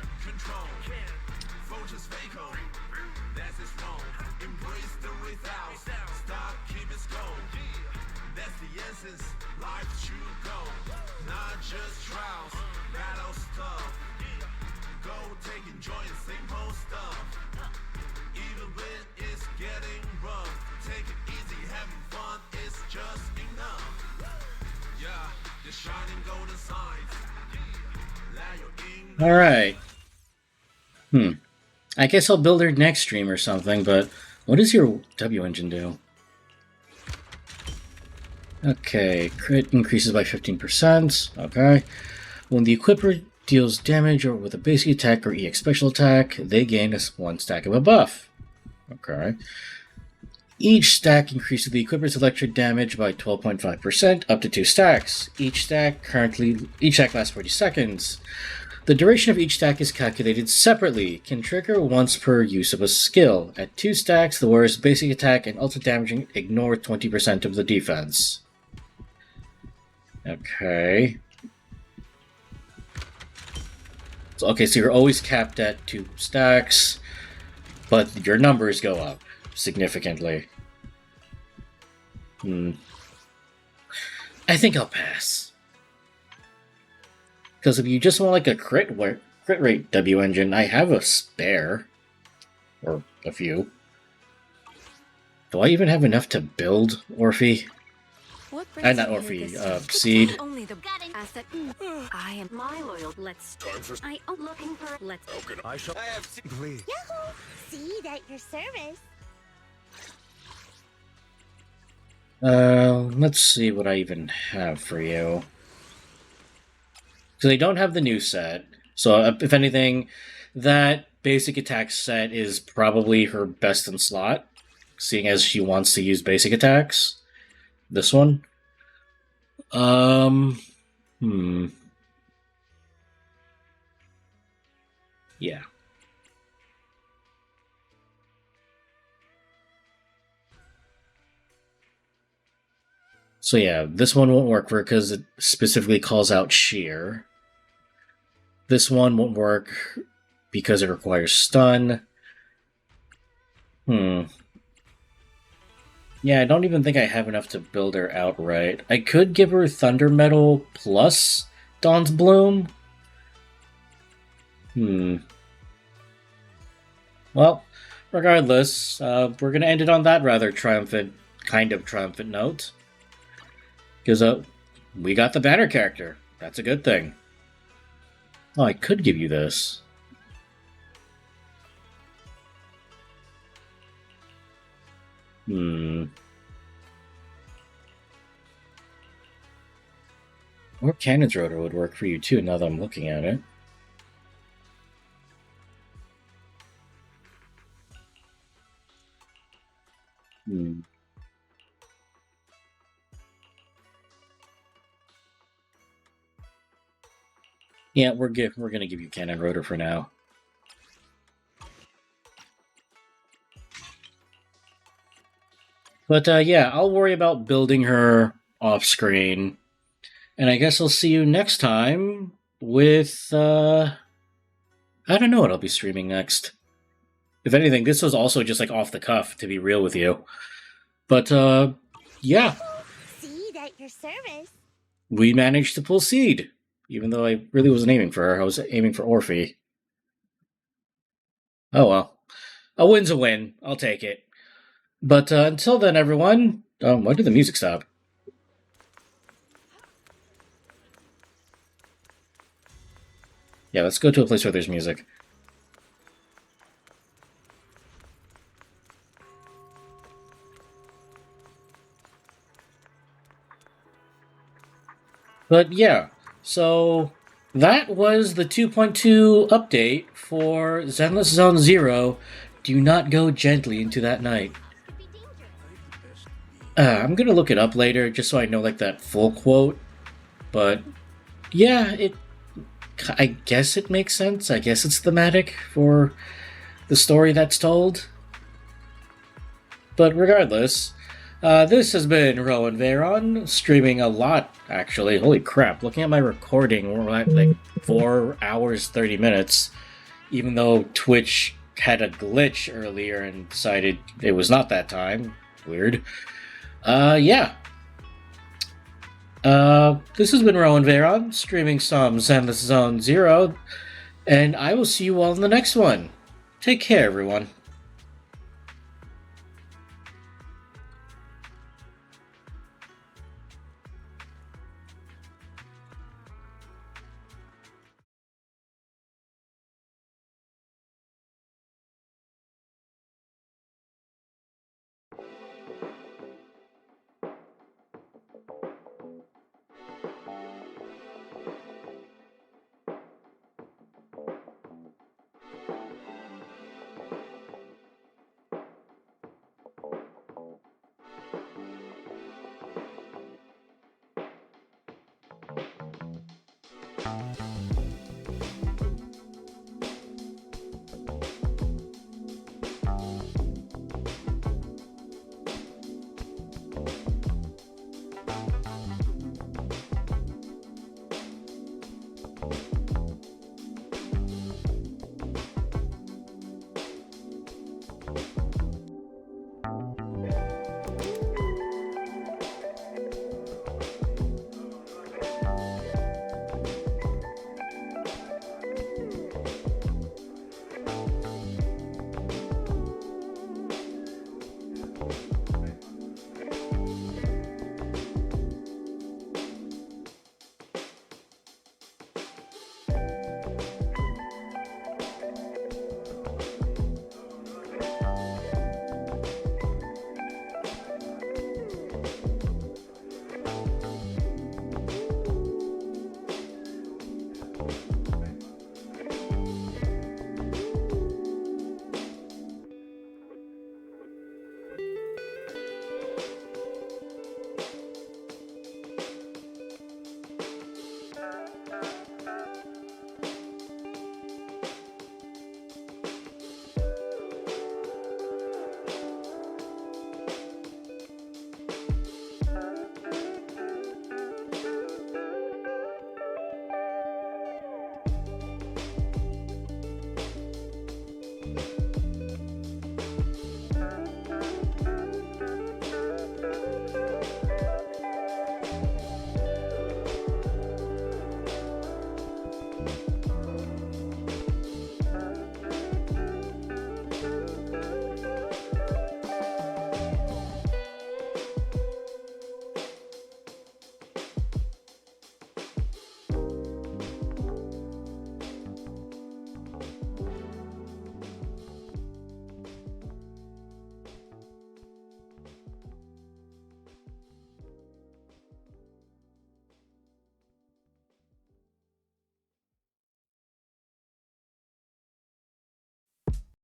Alright. I guess I'll build her next stream or something, but what does your W engine do? Okay, crit increases by 15%. Okay. When the equipper deals damage or with a basic attack or EX special attack, they gain one stack of a buff. Okay. Each stack increases the equipper's electric damage by 12.5%, up to 2 stacks. Each stack lasts 40 seconds. The duration of each stack is calculated separately, can trigger once per use of a skill. At 2 stacks, the warrior's basic attack and ultimate damage ignore 20% of the defense. Okay. So you're always capped at 2 stacks, but your numbers go up significantly. I think I'll pass. Because if you just want like a crit rate W engine, I have a spare. Or a few. Do I even have enough to build Orphe? Not Orphe, Seed. Only the asset. I am my loyal. Let's. I am looking for. Let's. Okay, I have please. Yahoo! Seed at your service. Let's see what I even have for you. So they don't have the new set. So if anything, that basic attack set is probably her best in slot, seeing as she wants to use basic attacks. This one. Yeah. So yeah, this one won't work for her because it specifically calls out sheer. This one won't work because it requires stun. Yeah, I don't even think I have enough to build her outright. I could give her Thunder Metal plus Dawn's Bloom. Well, regardless, we're going to end it on that rather triumphant note. Because we got the banner character. That's a good thing. Oh, I could give you this. Or Cannon's Rotor would work for you too, now that I'm looking at it. Yeah, we're gonna give you Cannon Rotor for now. But yeah, I'll worry about building her off screen. And I guess I'll see you next time with I don't know what I'll be streaming next. If anything, this was also just like off the cuff, to be real with you. But yeah. Seed at your service. We managed to pull Seed. Even though I really wasn't aiming for her, I was aiming for Orphe. Oh well. A win's a win. I'll take it. But until then, everyone... why did the music stop? Yeah, let's go to a place where there's music. But yeah, so that was the 2.2 update for Zenless Zone Zero. Do not go gently into that night. I'm gonna look it up later just so I know like that full quote. But yeah, I guess it makes sense. I guess it's thematic for the story that's told. But regardless, this has been Rowan Veyron, streaming a lot, actually. Holy crap, looking at my recording, we're at like 4 hours, 30 minutes. Even though Twitch had a glitch earlier and decided it was not that time. Weird. Yeah. This has been Rowan Veyron, streaming some Zenless Zone Zero, and I will see you all in the next one. Take care, everyone. you.